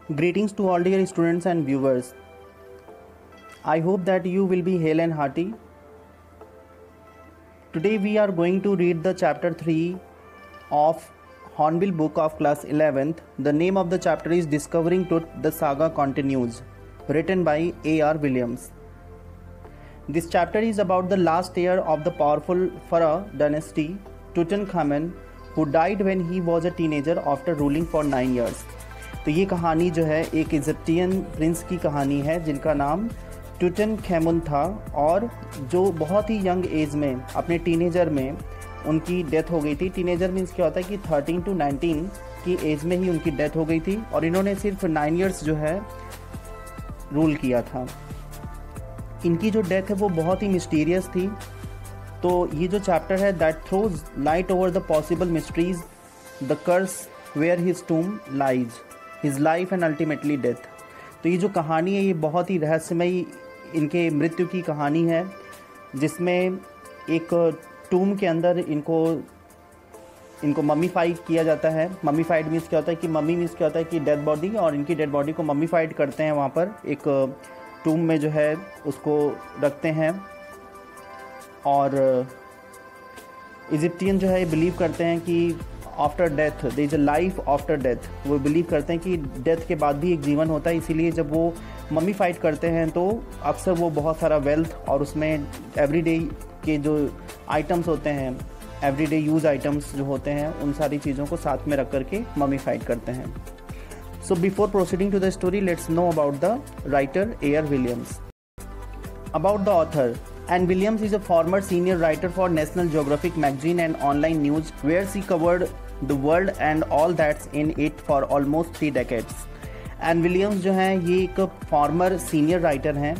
Greetings to all dear students and viewers. I hope that you will be hale and hearty. Today we are going to read the chapter 3 of Hornbill book of class 11th. The name of the chapter is Discovering Tut, the Saga Continues, written by A.R. Williams. This chapter is about the last heir of the powerful Pharaoh dynasty, Tutankhamun, who died when he was a teenager after ruling for 9 years. तो ये कहानी जो है एक Egyptian Prince की कहानी है जिनका नाम टुटनखैमुन था और जो बहुत ही यंग एज में अपने टीनेजर में उनकी डेथ हो गई थी। टीनेजर मीन्स क्या होता है कि 13 to 19 की एज में ही उनकी डेथ हो गई थी और इन्होंने सिर्फ 9 इयर्स जो है रूल किया था। इनकी जो डेथ है वो बहुत ही मिस्टीरियस थी। तो ये जो चैप्टर है that throws light over the possible mysteries, the curse where his tomb lies, his life and ultimately death. तो ये जो कहानी है ये बहुत ही रहस्यमयी इनके मृत्यु की कहानी है, जिसमें एक टूम के अंदर इनको मम्मीफाइड किया जाता है। मम्मीफाइड मीन्स क्या होता है कि मम्मी मीन्स क्या होता है कि डेड बॉडी, और इनकी डेड बॉडी को मम्मीफाइड करते हैं, वहाँ पर एक टूम में जो है उसको रखते हैं। और इजिप्टियन जो है बिलीव करते हैं कि after death there is a life after death. वो बिलीव करते हैं कि डेथ के बाद भी एक जीवन होता है, इसीलिए जब वो मम्मीफाइड करते हैं तो अक्सर वो बहुत सारा वेल्थ और उसमें एवरीडे के जो आइटम्स होते हैं, एवरीडे यूज आइटम्स जो होते हैं, उन सारी चीज़ों को साथ में रख करके मम्मीफाइड करते हैं। So before proceeding to the story, let's know about the writer A.R. Williams. About the author. Anne Williams is a former senior writer for National Geographic magazine and online news, where she covered the world and all that's in it for almost 3 decades. Anne Williams जो हैं ये एक farmer senior writer हैं,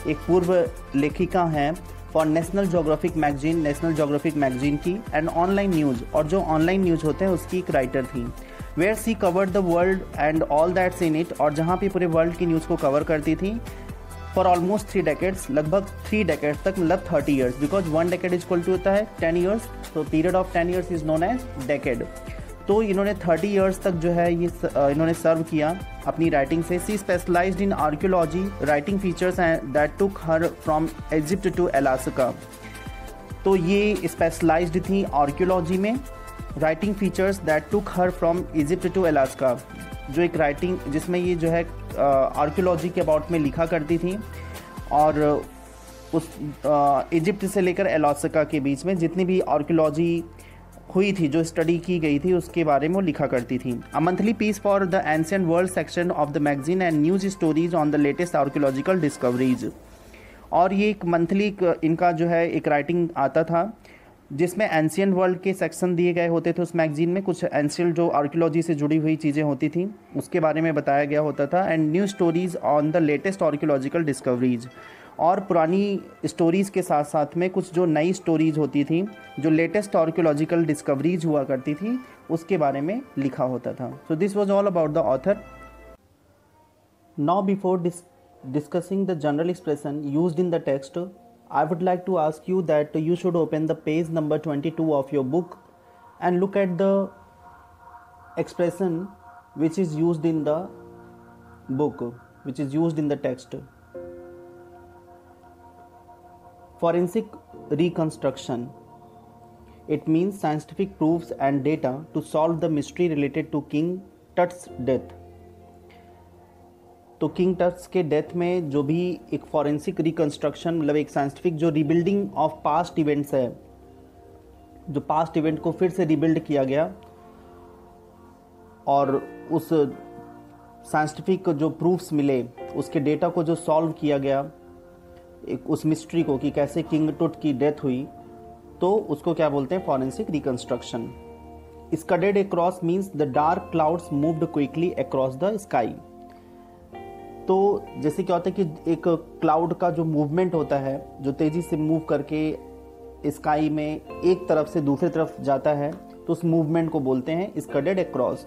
एक पूर्व लेखिका हैं for national geographic magazine की एंड ऑनलाइन न्यूज़, और जो ऑनलाइन न्यूज़ होते हैं उसकी एक राइटर थी। Where she covered the world and all that's in it, और जहाँ पे पूरे वर्ल्ड की न्यूज़ को कवर करती थी फॉर ऑलमोस्ट 3 डेकेड्स, लगभग 3 डेकेड्स तक, मतलब 30 years, because 1 decade is equal to होता है 10 ईयर्स, तो period of 10 years is known as decade. तो इन्होंने 30 ईयर्स तक जो है ये इन्होंने सर्व किया अपनी राइटिंग से। She specialised in archaeology, writing features that took her from Egypt to Alaska. तो ये स्पेशलाइज्ड थी आर्कियोलॉजी में, writing features that took her from Egypt to Alaska, जो एक राइटिंग जिसमें ये जो है आर्कियोलॉजी के अबाउट में लिखा करती थी, और उस इजिप्ट से लेकर अलास्का के बीच में जितनी भी आर्कियोलॉजी हुई थी, जो स्टडी की गई थी, उसके बारे में वो लिखा करती थी। A monthly piece for the ancient world section of the magazine and news stories on the latest archaeological discoveries. और ये एक मंथली इनका जो है एक राइटिंग आता था जिसमें एंशिएंट वर्ल्ड के सेक्शन दिए गए होते थे। उस मैगजीन में कुछ एंशिएंट जो आर्कियोलॉजी से जुड़ी हुई चीज़ें होती थी उसके बारे में बताया गया होता था, and new stories on the latest archaeological discoveries, और पुरानी स्टोरीज़ के साथ साथ में कुछ जो नई स्टोरीज़ होती थी, जो लेटेस्ट आर्कियोलॉजिकल डिस्कवरीज हुआ करती थी, उसके बारे में लिखा होता था। So this was all about the author. Now before discussing the general expression used in the text, I would like to ask you that you should open the page number 22 of your book and look at the expression which is used in the book, which is used in the text. Forensic reconstruction. It means scientific proofs and data to solve the mystery related to King Tut's death. तो king टट्स के death में जो भी एक forensic reconstruction, मतलब एक scientific जो rebuilding of past events है, जो पास्ट इवेंट को फिर से रिबिल्ड किया गया, और उस साइंटिफिक जो प्रूफ्स मिले, उसके डेटा को जो सॉल्व किया गया, एक उस मिस्ट्री को कि कैसे किंग टुट की डेथ हुई, तो उसको क्या बोलते हैं, forensic reconstruction. Scudded across means the dark clouds moved quickly across the sky. तो जैसे क्या होता है कि एक क्लाउड का जो मूवमेंट होता है, जो तेज़ी से मूव करके स्काई में एक तरफ से दूसरी तरफ जाता है, तो उस मूवमेंट को बोलते हैं स्कडेड अक्रॉस।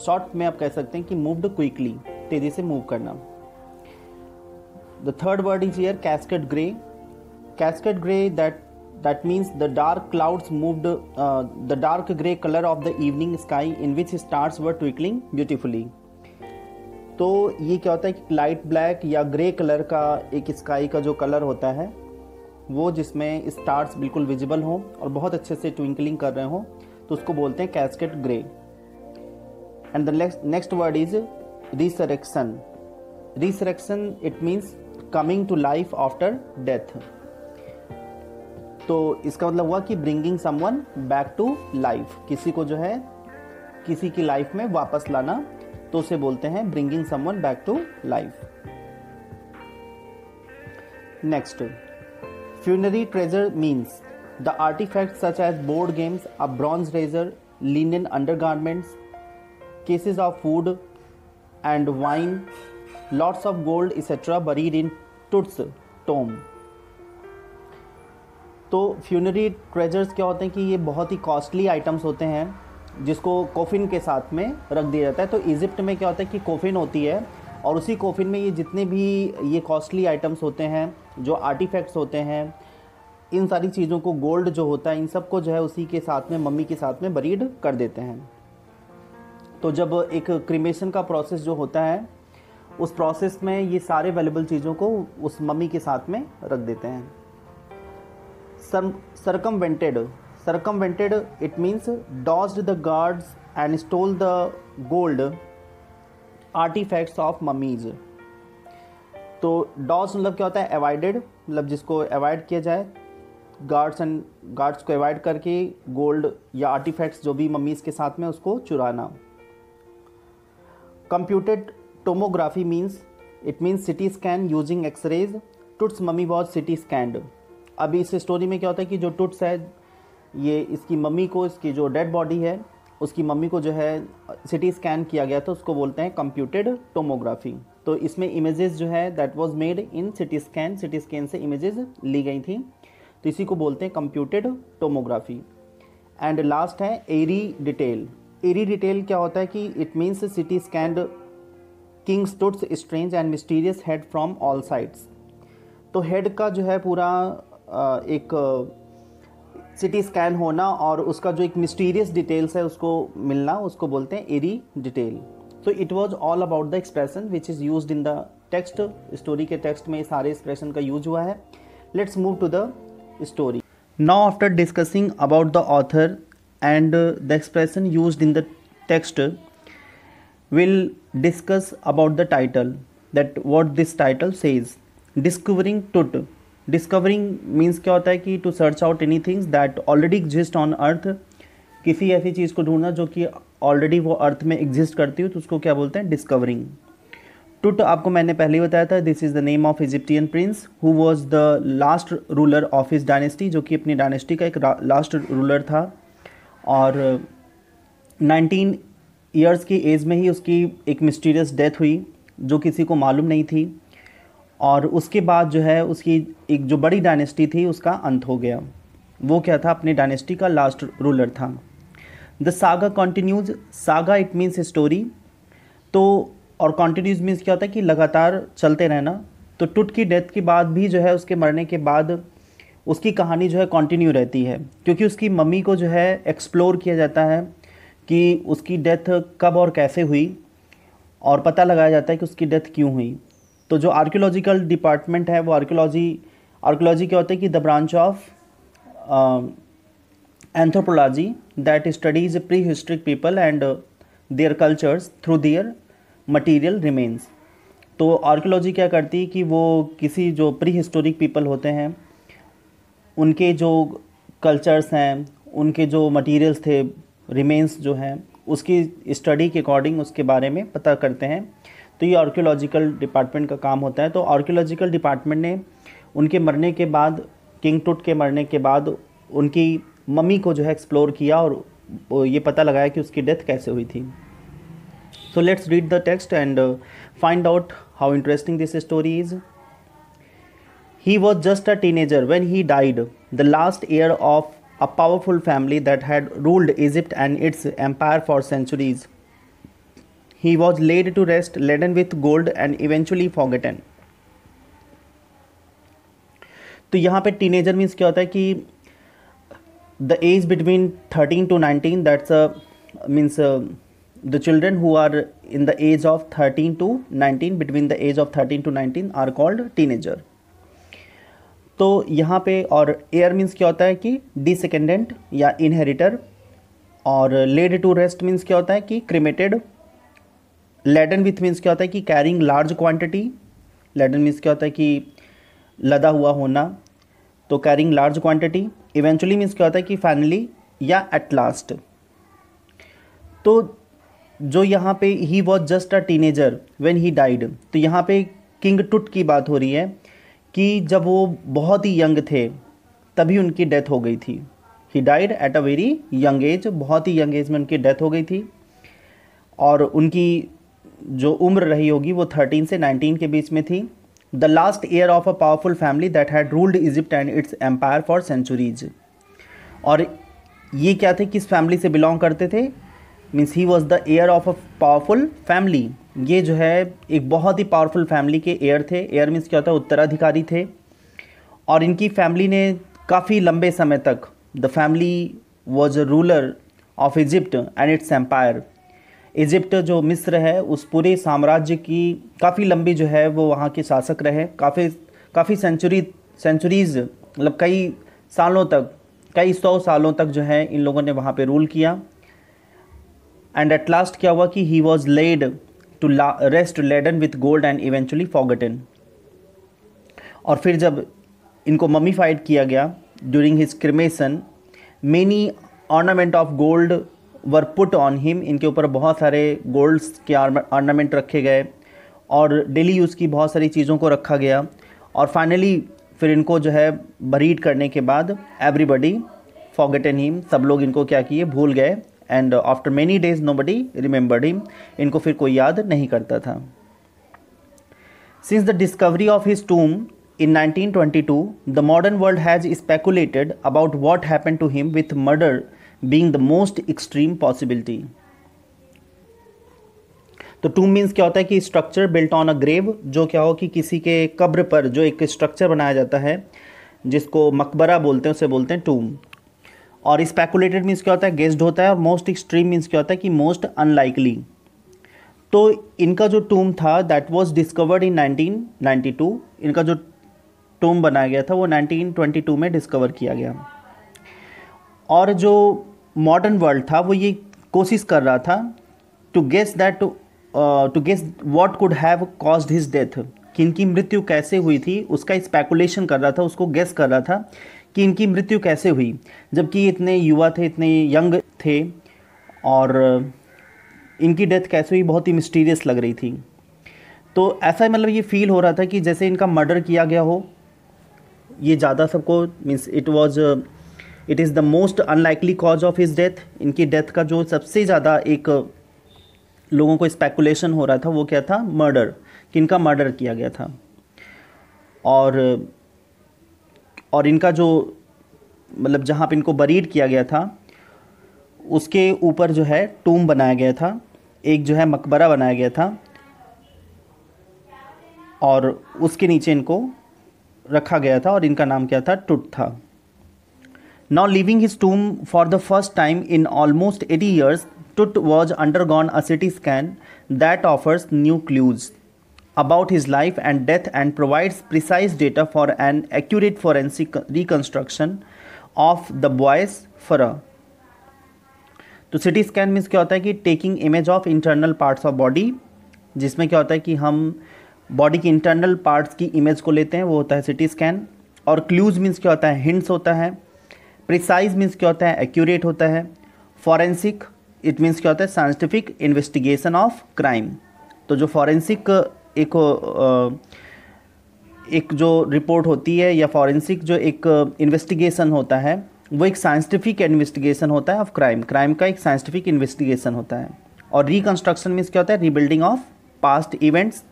शॉर्ट में आप कह सकते हैं कि मूव्ड क्विकली, तेज़ी से मूव करना। The third word is here cascade grey. Cascade grey that means the dark clouds moved the dark gray color of the evening sky in which stars were twinkling beautifully. तो ये क्या होता है कि light black या grey colour का एक sky का जो कलर होता है वो, जिसमें स्टार्स बिल्कुल विजिबल हों और बहुत अच्छे से ट्विंकलिंग कर रहे हों, तो उसको बोलते हैं cascade grey. And the next word is resurrection. Resurrection it means coming to life after death. तो इसका मतलब हुआ कि bringing someone back to life, किसी को जो है किसी की लाइफ में वापस लाना, तो उसे बोलते हैं bringing someone back to life. Next, funerary treasure means the artefact such as board games, a bronze razor, linen undergarments, cases of food and wine, lots of gold etcetera buried in Tut's tomb. तो funerary treasures क्या होते हैं कि ये बहुत ही costly items होते हैं जिसको कोफिन के साथ में रख दिया जाता है। तो इजिप्ट में क्या होता है कि कोफिन होती है और उसी कोफिन में ये जितने भी ये कॉस्टली आइटम्स होते हैं, जो आर्टिफैक्ट्स होते हैं, इन सारी चीज़ों को, गोल्ड जो होता है, इन सब को जो है उसी के साथ में, मम्मी के साथ में बरीड कर देते हैं। तो जब एक क्रीमेशन का प्रोसेस जो होता है, उस प्रोसेस में ये सारे वैल्यूबल चीज़ों को उस मम्मी के साथ में रख देते हैं। Circumvented it means dodged the guards and stole the gold artifacts of mummies। तो dodge मतलब क्या होता है, अवॉइडेड, मतलब जिसको अवॉइड किया जाए, गार्ड्स को अवॉइड करके गोल्ड या आर्टिफैक्ट्स जो भी मम्मीज के साथ में, उसको चुराना। Computed tomography means it means CT scan using X-rays, Tut's mummy was CT scanned. अभी इस स्टोरी में क्या होता है कि जो टुट्स है, ये इसकी मम्मी को, इसकी जो डेड बॉडी है उसकी मम्मी को जो है सिटी स्कैन किया गया था, उसको बोलते हैं कंप्यूटेड टोमोग्राफी। तो इसमें इमेजेस जो है that was made in CT scan से इमेजेस ली गई थी, तो इसी को बोलते हैं कंप्यूटेड टोमोग्राफी। एंड लास्ट है एरी डिटेल। एरी डिटेल क्या होता है कि it means CT scanned King Tut's strange and mysterious head from all sides. तो हेड का जो है पूरा एक सिटी स्कैन होना और उसका जो एक मिस्टीरियस डिटेल्स है उसको मिलना, उसको बोलते हैं eerie detail. So it was all about the expression which is used in the text. Story के टेक्स्ट में सारे एक्सप्रेशन का यूज हुआ है। Let's move to the story. Now after discussing about the author and the expression used in the text, will discuss about the title, that what this title says. Discovering Tut. Discovering means क्या होता है कि to search out any things that already exist on earth. किसी ऐसी चीज़ को ढूंढना जो कि ऑलरेडी वो अर्थ में एग्जिस्ट करती हो, तो उसको क्या बोलते हैं, डिस्कवरिंग। टुट आपको मैंने पहले ही बताया था, this is the name of Egyptian Prince who was the last ruler of his dynasty, जो कि अपनी डायनेस्टी का एक लास्ट रूलर था। और 19 ईयर्स की एज में ही उसकी एक मिस्टीरियस डेथ हुई जो किसी को मालूम नहीं थी। और उसके बाद जो है उसकी एक जो बड़ी डायनेस्टी थी उसका अंत हो गया। वो क्या था, अपनी डायनेस्टी का लास्ट रूलर था। The saga continues. Saga it means story. तो और कॉन्टिन्यूज मीन्स क्या होता है कि लगातार चलते रहना। तो टुट की डेथ के बाद भी जो है, उसके मरने के बाद उसकी कहानी जो है कंटिन्यू रहती है, क्योंकि उसकी मम्मी को जो है एक्सप्लोर किया जाता है कि उसकी डेथ कब और कैसे हुई, और पता लगाया जाता है कि उसकी डेथ क्यों हुई। तो जो आर्कियोलॉजिकल डिपार्टमेंट है वो आर्कियोलॉजी क्या होता है कि the branch of anthropology that studies prehistoric people and their cultures through their material remains. तो आर्कियोलॉजी क्या करती है कि वो किसी जो प्री हिस्टोरिक पीपल होते हैं उनके जो कल्चर्स हैं, उनके जो मटीरियल्स थे, रिमेन्स जो हैं, उसकी स्टडी के अकॉर्डिंग उसके बारे में पता करते हैं। तो ये आर्कियोलॉजिकल डिपार्टमेंट का काम होता है। तो आर्कियोलॉजिकल डिपार्टमेंट ने उनके मरने के बाद, किंग टुट के मरने के बाद, उनकी मम्मी को जो है एक्सप्लोर किया और ये पता लगाया कि उसकी डेथ कैसे हुई थी। So let's read the text and find out how interesting this story is. He was just a teenager when he died, the last heir of a powerful family that had ruled Egypt and its empire for centuries. He was laid to rest, laden with gold and eventually forgotten. तो यहाँ पे teenager means क्या होता है कि the age between 13 to 19, that's means the children who are in the age of 13 to 19, between the age of 13 to 19 are called teenager. तो यहाँ पे और एयर मीन्स क्या होता है कि डिसेंडेंट या इनहेरिटर, और लेड टू रेस्ट मीन्स क्या होता है कि क्रिमेटेड। लेडन विथ मीन्स क्या होता है कि carrying large quantity. Laden means क्या होता है कि लदा हुआ होना, तो carrying large quantity. Eventually means क्या होता है कि फाइनली या एट लास्ट। तो जो यहाँ पे he was just a teenager when he died, तो यहाँ पे किंग टुट की बात हो रही है कि जब वो बहुत ही यंग थे तभी उनकी डेथ हो गई थी। He died at a very young age, बहुत ही यंग एज में उनकी डेथ हो गई थी, और उनकी जो उम्र रही होगी वो 13 से 19 के बीच में थी। The last year of a powerful family that had ruled Egypt and its empire for centuries. और ये क्या थे, किस फैमिली से बिलोंग करते थे, means he was the air of a powerful family. ये जो है एक बहुत ही पावरफुल फैमिली के एयर थे। एयर मीन्स क्या होता है, उत्तराधिकारी थे। और इनकी फैमिली ने काफ़ी लंबे समय तक, the family was a ruler of Egypt and its empire. Egypt जो मिस्र है उस पूरे साम्राज्य की काफ़ी लंबी जो है वो वहाँ के शासक रहे। काफ़ी सेंचुरीज मतलब कई सालों तक, कई 100 सालों तक जो है इन लोगों ने वहाँ पे रूल किया। एंड एट लास्ट क्या हुआ कि he was laid to rest laden with gold and eventually forgotten. और फिर जब इनको ममीफाइड किया गया during his cremation, many ornament of gold were put on him. इनके ऊपर बहुत सारे गोल्ड्स के ऑर्नामेंट रखे गए और डेली यूज़ की बहुत सारी चीज़ों को रखा गया। और फाइनली फिर इनको जो है बरीड करने के बाद एवरीबडी फॉरगॉटन हिम, सब लोग इनको क्या किए, भूल गए। And after many days nobody remembered him, इनको फिर कोई याद नहीं करता था। Since the discovery of his tomb in 1922, the modern world has speculated about what happened to him, with murder being the most extreme possibility. तो टूम means क्या होता है कि structure built on a grave, जो क्या हो कि किसी के कब्र पर जो एक स्ट्रक्चर बनाया जाता है जिसको मकबरा बोलते हैं, उसे बोलते हैं टूम। और स्पेकुलेटेड मीन्स क्या होता है, गेस्ड होता है। और मोस्ट एक्सट्रीम मीन्स क्या होता है कि मोस्ट अनलाइकली। तो इनका जो टूम था दैट वाज डिस्कवर्ड इन 1992। इनका जो टूम बनाया गया था वो 1922 में डिस्कवर किया गया। और जो मॉडर्न वर्ल्ड था वो ये कोशिश कर रहा था to guess what could have caused his death, कि इनकी मृत्यु कैसे हुई थी, उसका स्पेकुलेशन कर रहा था, उसको गेस कर रहा था कि इनकी मृत्यु कैसे हुई, जबकि इतने युवा थे, इतने यंग थे, और इनकी डेथ कैसे हुई बहुत ही मिस्टीरियस लग रही थी। तो ऐसा मतलब ये फील हो रहा था कि जैसे इनका मर्डर किया गया हो। ये ज़्यादा सबको means it is the most unlikely cause of his death. इनकी डेथ का जो सबसे ज़्यादा एक लोगों को स्पेकुलेशन हो रहा था वो क्या था, मर्डर, कि इनका मर्डर किया गया था। और इनका जो मतलब जहाँ पे इनको बरीड किया गया था उसके ऊपर जो है टूम बनाया गया था, एक जो है मकबरा बनाया गया था, और उसके नीचे इनको रखा गया था, और इनका नाम क्या था, टुट था। Now living his tomb for the first time in almost 80 years, Tut was undergone a CT scan that offers new clues about his life and death and provides precise data for an accurate forensic reconstruction of the boy's furrow. तो CT scan means क्या होता है कि taking image of internal parts of body, जिसमें क्या होता है कि हम बॉडी की इंटरनल पार्ट्स की इमेज को लेते हैं, वो होता है CT स्कैन। और क्लूज मीन्स क्या होता है, हिंट्स होता है। प्रिसाइज मीन्स क्या होता है, एक्यूरेट होता है। फॉरेंसिक इट मीन्स क्या होता है, साइंटिफिक इन्वेस्टिगेशन ऑफ क्राइम। तो जो फॉरेंसिक एक जो रिपोर्ट होती है या फॉरेंसिक जो एक इन्वेस्टिगेशन होता है वो एक साइंटिफिक इन्वेस्टिगेशन होता है ऑफ क्राइम का एक साइंटिफिक इन्वेस्टिगेशन होता है। और रिकंस्ट्रक्शन मीन्स क्या होता है, रीबिल्डिंग ऑफ पास्ट इवेंट्स।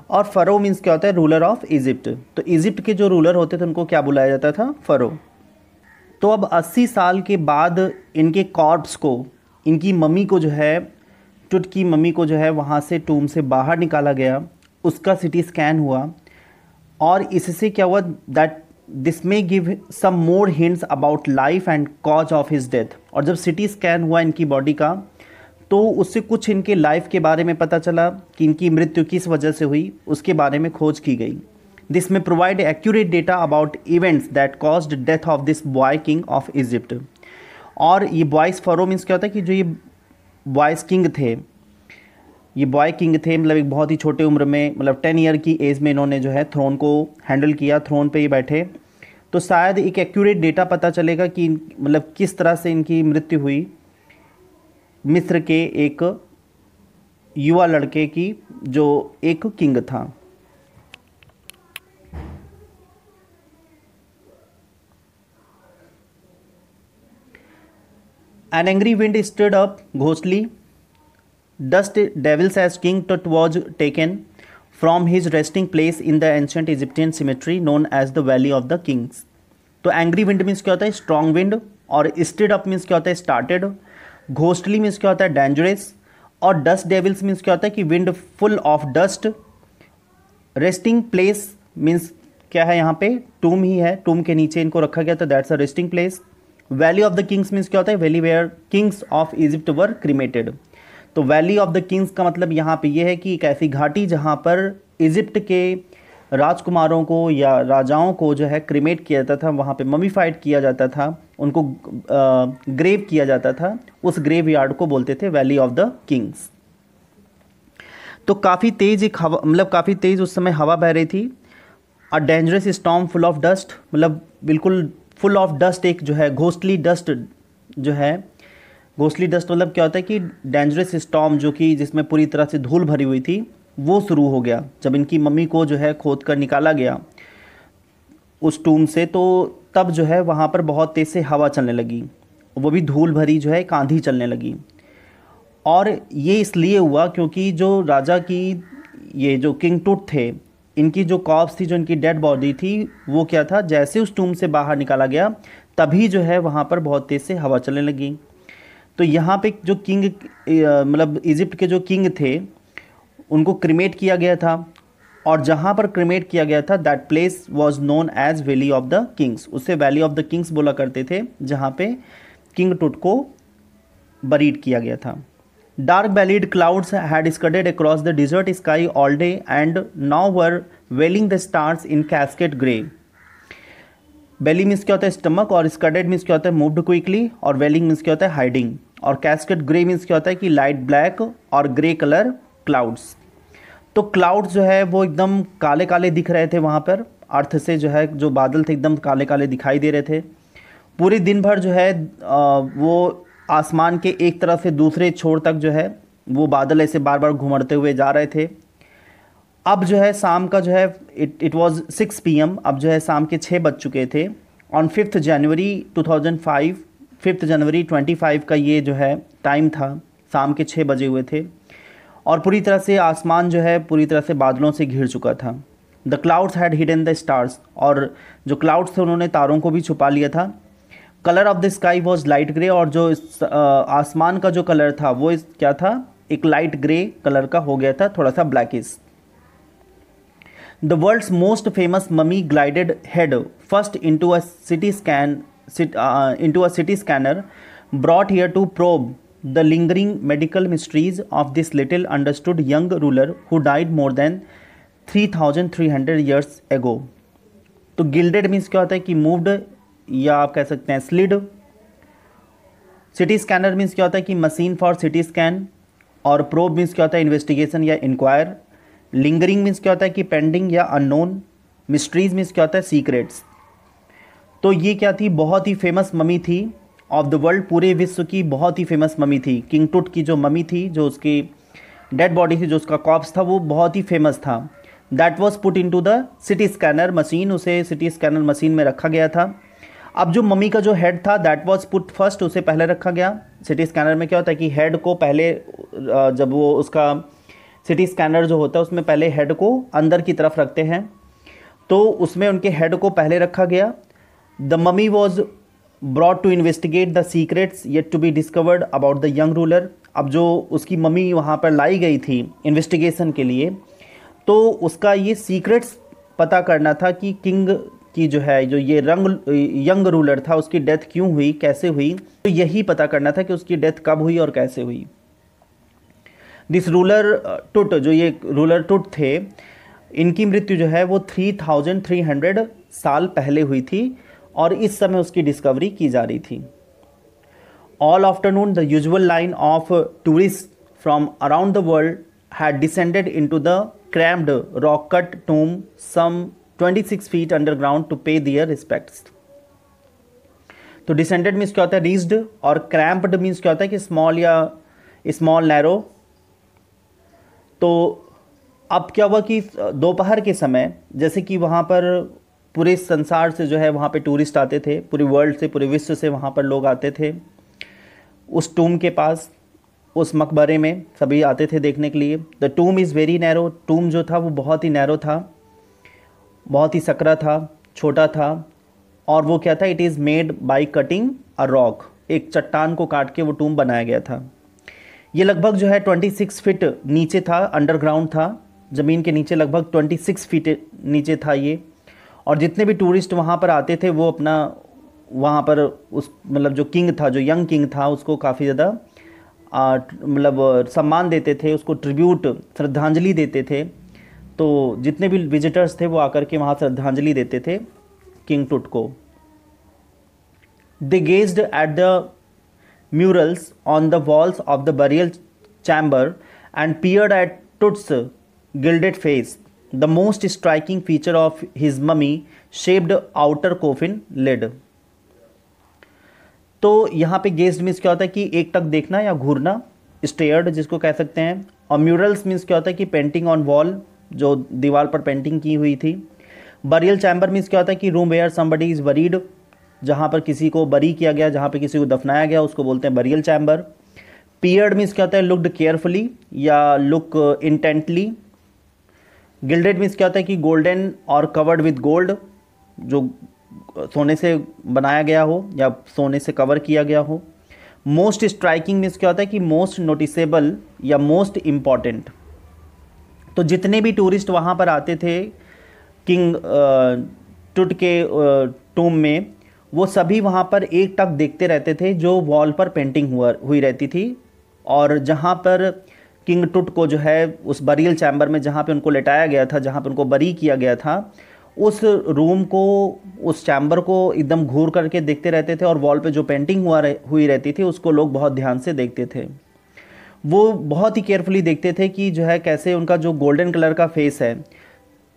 और फ़रो मीन्स क्या होता है, रूलर ऑफ इजिप्ट। तो इजिप्ट के जो रूलर होते थे उनको क्या बुलाया जाता था, फ़रो। तो अब 80 साल के बाद इनके कॉर्प्स को, इनकी मम्मी को जो है, टुट की मम्मी को जो है वहाँ से टूम से बाहर निकाला गया, उसका CT स्कैन हुआ। और इससे क्या हुआ that this may give some more hints about life and cause of his death. और जब CT स्कैन हुआ इनकी बॉडी का तो उससे कुछ इनके लाइफ के बारे में पता चला कि इनकी मृत्यु किस वजह से हुई, उसके बारे में खोज की गई। दिस में provide accurate data about events that caused death of this boy king of Egypt. और ये बॉयज़ फरो मीन्स क्या होता है कि जो ये बॉयज़ किंग थे, ये बॉय किंग थे, मतलब एक बहुत ही छोटे उम्र में, मतलब 10 ईयर की एज में इन्होंने जो है थ्रोन को हैंडल किया, थ्रोन पे ये बैठे। तो शायद एक एक्यूरेट डेटा पता चलेगा कि मतलब किस तरह से इनकी मृत्यु हुई मिस्र के एक युवा लड़के की जो एक किंग था। An angry wind stirred up ghostly dust devils as King Tut was taken from his resting place in the ancient Egyptian cemetery known as the Valley of the Kings। तो एंग्री विंड मीन्स क्या होता है? Strong wind. और स्टिड up means क्या होता है? Started. Ghostly means क्या होता है? डेंजरस। और डस्ट डेविल्स मीन्स क्या होता है कि wind full of dust. Resting place means क्या है? यहाँ पे टूम ही है, टूम के नीचे इनको रखा गया था, that's a resting place. Valley of the kings means क्या होता है? Valley where kings of Egypt were cremated. तो वैली ऑफ द किंग्स का मतलब यहाँ पे ये है कि एक ऐसी घाटी जहाँ पर इजिप्ट के राजकुमारों को या राजाओं को जो है क्रिमेट किया जाता था, वहाँ पे ममीफाइड किया जाता था, उनको ग्रेव किया जाता था, उस ग्रेव यार्ड को बोलते थे वैली ऑफ द किंग्स। तो काफ़ी तेज़ एक हवा, मतलब काफ़ी तेज़ उस समय हवा बह रही थी। A dangerous storm full of dust, मतलब बिल्कुल फुल ऑफ डस्ट, एक जो है घोस्टली डस्ट जो है, घोस्टली डस्ट मतलब क्या होता है कि डेंजरस स्टॉर्म जो कि जिसमें पूरी तरह से धूल भरी हुई थी, वो शुरू हो गया जब इनकी मम्मी को जो है खोद कर निकाला गया उस टूम से। तो तब जो है वहाँ पर बहुत तेज़ से हवा चलने लगी, वो भी धूल भरी जो है, एक आंधी चलने लगी। और ये इसलिए हुआ क्योंकि जो राजा की, ये जो किंग टूट थे, इनकी जो कॉप्स थी, जो इनकी डेड बॉडी थी, वो क्या था, जैसे उस टूम से बाहर निकाला गया तभी जो है वहाँ पर बहुत तेज़ से हवा चलने लगी। तो यहाँ पे जो किंग, मतलब इजिप्ट के जो किंग थे, उनको क्रिमेट किया गया था। और जहाँ पर क्रिमेट किया गया था, that place was known as valley of the kings. उससे वैली ऑफ द किंग्स बोला करते थे, जहाँ पे किंग टूट को बरीड किया गया था। Dark bellied clouds had scudded across the desert sky all day and now were veiling the stars in cascade grey। Valley means क्या होता है? स्टमक। और स्कडेड मीन्स क्या होता है? Moved quickly. और वेलिंग मीन्स क्या होता है? हाइडिंग। और कैस्केड ग्रे मीन्स क्या होता है कि लाइट ब्लैक और ग्रे कलर क्लाउड्स। तो क्लाउड्स जो है वो एकदम काले काले दिख रहे थे वहाँ पर, अर्थ से जो है जो बादल थे एकदम काले काले दिखाई दे रहे थे। पूरे दिन भर जो है वो आसमान के एक तरफ से दूसरे छोर तक जो है वो बादल ऐसे बार बार घुमड़ते हुए जा रहे थे। अब जो है शाम का जो है इट वाज 6 PM, अब जो है शाम के 6 बज चुके थे। ऑन 5 जनवरी 2005, 5 जनवरी 25 का ये जो है टाइम था, शाम के 6 बजे हुए थे। और पूरी तरह से आसमान जो है पूरी तरह से बादलों से घिर चुका था। The clouds had hidden the stars, और जो क्लाउड्स थे उन्होंने तारों को भी छुपा लिया था। Colour of the sky was light grey, और जो आसमान का जो कलर था वो क्या था? एक लाइट ग्रे कलर का हो गया था, थोड़ा सा blackish. The world's most famous mummy glided head first into a CT scanner brought here to probe the lingering medical mysteries of this little understood young ruler who died more than 3300 years ago. तो gilded means क्या होता है कि moved, या आप कह सकते हैं स्लिड। सिटी स्कैनर मीन्स क्या होता है कि मशीन फॉर सिटी स्कैन। और प्रोब मीन्स क्या होता है? इन्वेस्टिगेशन या इंक्वायर। लिंगरिंग मीन्स क्या होता है कि पेंडिंग या अननोन। मिस्ट्रीज मीन्स क्या होता है? सीक्रेट्स। तो ये क्या थी? बहुत ही फेमस ममी थी ऑफ द वर्ल्ड, पूरे विश्व की बहुत ही फेमस ममी थी। किंग टूट की जो ममी थी, जो उसकी डेड बॉडी थी, जो उसका कॉप्स था, वो बहुत ही फेमस था। That was put into the CT scanner machine, उसे सिटी स्कैनर मशीन में रखा गया था। अब जो मम्मी का जो हेड था, दैट वाज पुट फर्स्ट, उसे पहले रखा गया। सिटी स्कैनर में क्या होता है कि हेड को पहले, जब वो उसका सिटी स्कैनर जो होता है उसमें पहले हेड को अंदर की तरफ रखते हैं, तो उसमें उनके हेड को पहले रखा गया। The mummy was brought to investigate the secrets yet to be discovered about the young ruler. अब जो उसकी मम्मी वहाँ पर लाई गई थी इन्वेस्टिगेशन के लिए, तो उसका ये सीक्रेट्स पता करना था कि किंग की जो है, जो ये यंग रूलर था, उसकी डेथ क्यों हुई, कैसे हुई। तो यही पता करना था कि उसकी डेथ कब हुई और कैसे हुई। दिस रूलर टुट, जो ये रूलर टुट थे, इनकी मृत्यु जो है वो 3300 साल पहले हुई थी और इस समय उसकी डिस्कवरी की जा रही थी। All afternoon the usual line of tourist from around the world had descended into the cramped rock cut tomb some 26 feet underground to pay their respects. तो डिसेंडेड मीन्स क्या होता है, रीच्ड, और क्रैम्प्ड मीन्स क्या होता है कि small या स्मॉल नैरो। तो अब क्या हुआ कि दोपहर के समय जैसे कि वहाँ पर पूरे संसार से जो है वहाँ पे टूरिस्ट आते थे, पूरे वर्ल्ड से, पूरे विश्व से वहाँ पर लोग आते थे उस टूम के पास, उस मकबरे में सभी आते थे देखने के लिए। The tomb is very narrow, tomb जो था वो बहुत ही नैरो था, बहुत ही सकरा था, छोटा था। और वो क्या था, it is made by cutting a rock, एक चट्टान को काट के वो टूम बनाया गया था। ये लगभग जो है 26 फीट नीचे था, अंडरग्राउंड था, ज़मीन के नीचे लगभग 26 फीट नीचे था ये। और जितने भी टूरिस्ट वहाँ पर आते थे वो अपना वहाँ पर उस मतलब जो किंग था, जो यंग किंग था, उसको काफ़ी ज़्यादा मतलब सम्मान देते थे, उसको ट्रिब्यूट, श्रद्धांजलि देते थे। तो जितने भी विजिटर्स थे वो आकर के वहाँ श्रद्धांजलि देते थे किंग टुट को। They gazed at the murals on the walls of the burial chamber and peered at Tut's gilded face, the most striking feature of his mummy shaped outer coffin lid. तो यहाँ पे gazed means क्या होता है कि एक टक देखना या घूरना, स्टेयर्ड जिसको कह सकते हैं। और म्यूरल्स मीन्स क्या होता है कि पेंटिंग ऑन वॉल, जो दीवार पर पेंटिंग की हुई थी। बरियल चैम्बर मीन्स क्या होता है कि room where somebody is buried, जहाँ पर किसी को बरी किया गया, जहाँ पर किसी को दफनाया गया, उसको बोलते हैं बरियल चैम्बर। पियर्ड मीन्स क्या होता है, लुक्ड केयरफुली या लुक इंटेंटली। गिल्डेड मीन्स क्या होता है कि गोल्डन और कवर्ड विद गोल्ड, जो सोने से बनाया गया हो या सोने से कवर किया गया हो। मोस्ट स्ट्राइकिंग मीन्स क्या होता है कि मोस्ट नोटिसेबल या मोस्ट इम्पॉर्टेंट। तो जितने भी टूरिस्ट वहाँ पर आते थे किंग टुट के टूम में, वो सभी वहाँ पर एक टक देखते रहते थे जो वॉल पर पेंटिंग हुई रहती थी। और जहाँ पर किंग टुट को जो है उस बरियल चैम्बर में जहाँ पे उनको लेटाया गया था, जहाँ पे उनको बरी किया गया था, उस रूम को, उस चैम्बर को एकदम घूर करके देखते रहते थे। और वॉल पे जो पेंटिंग हुई रहती थी उसको लोग बहुत ध्यान से देखते थे। वो बहुत ही केयरफुली देखते थे कि जो है कैसे उनका जो गोल्डन कलर का फेस है।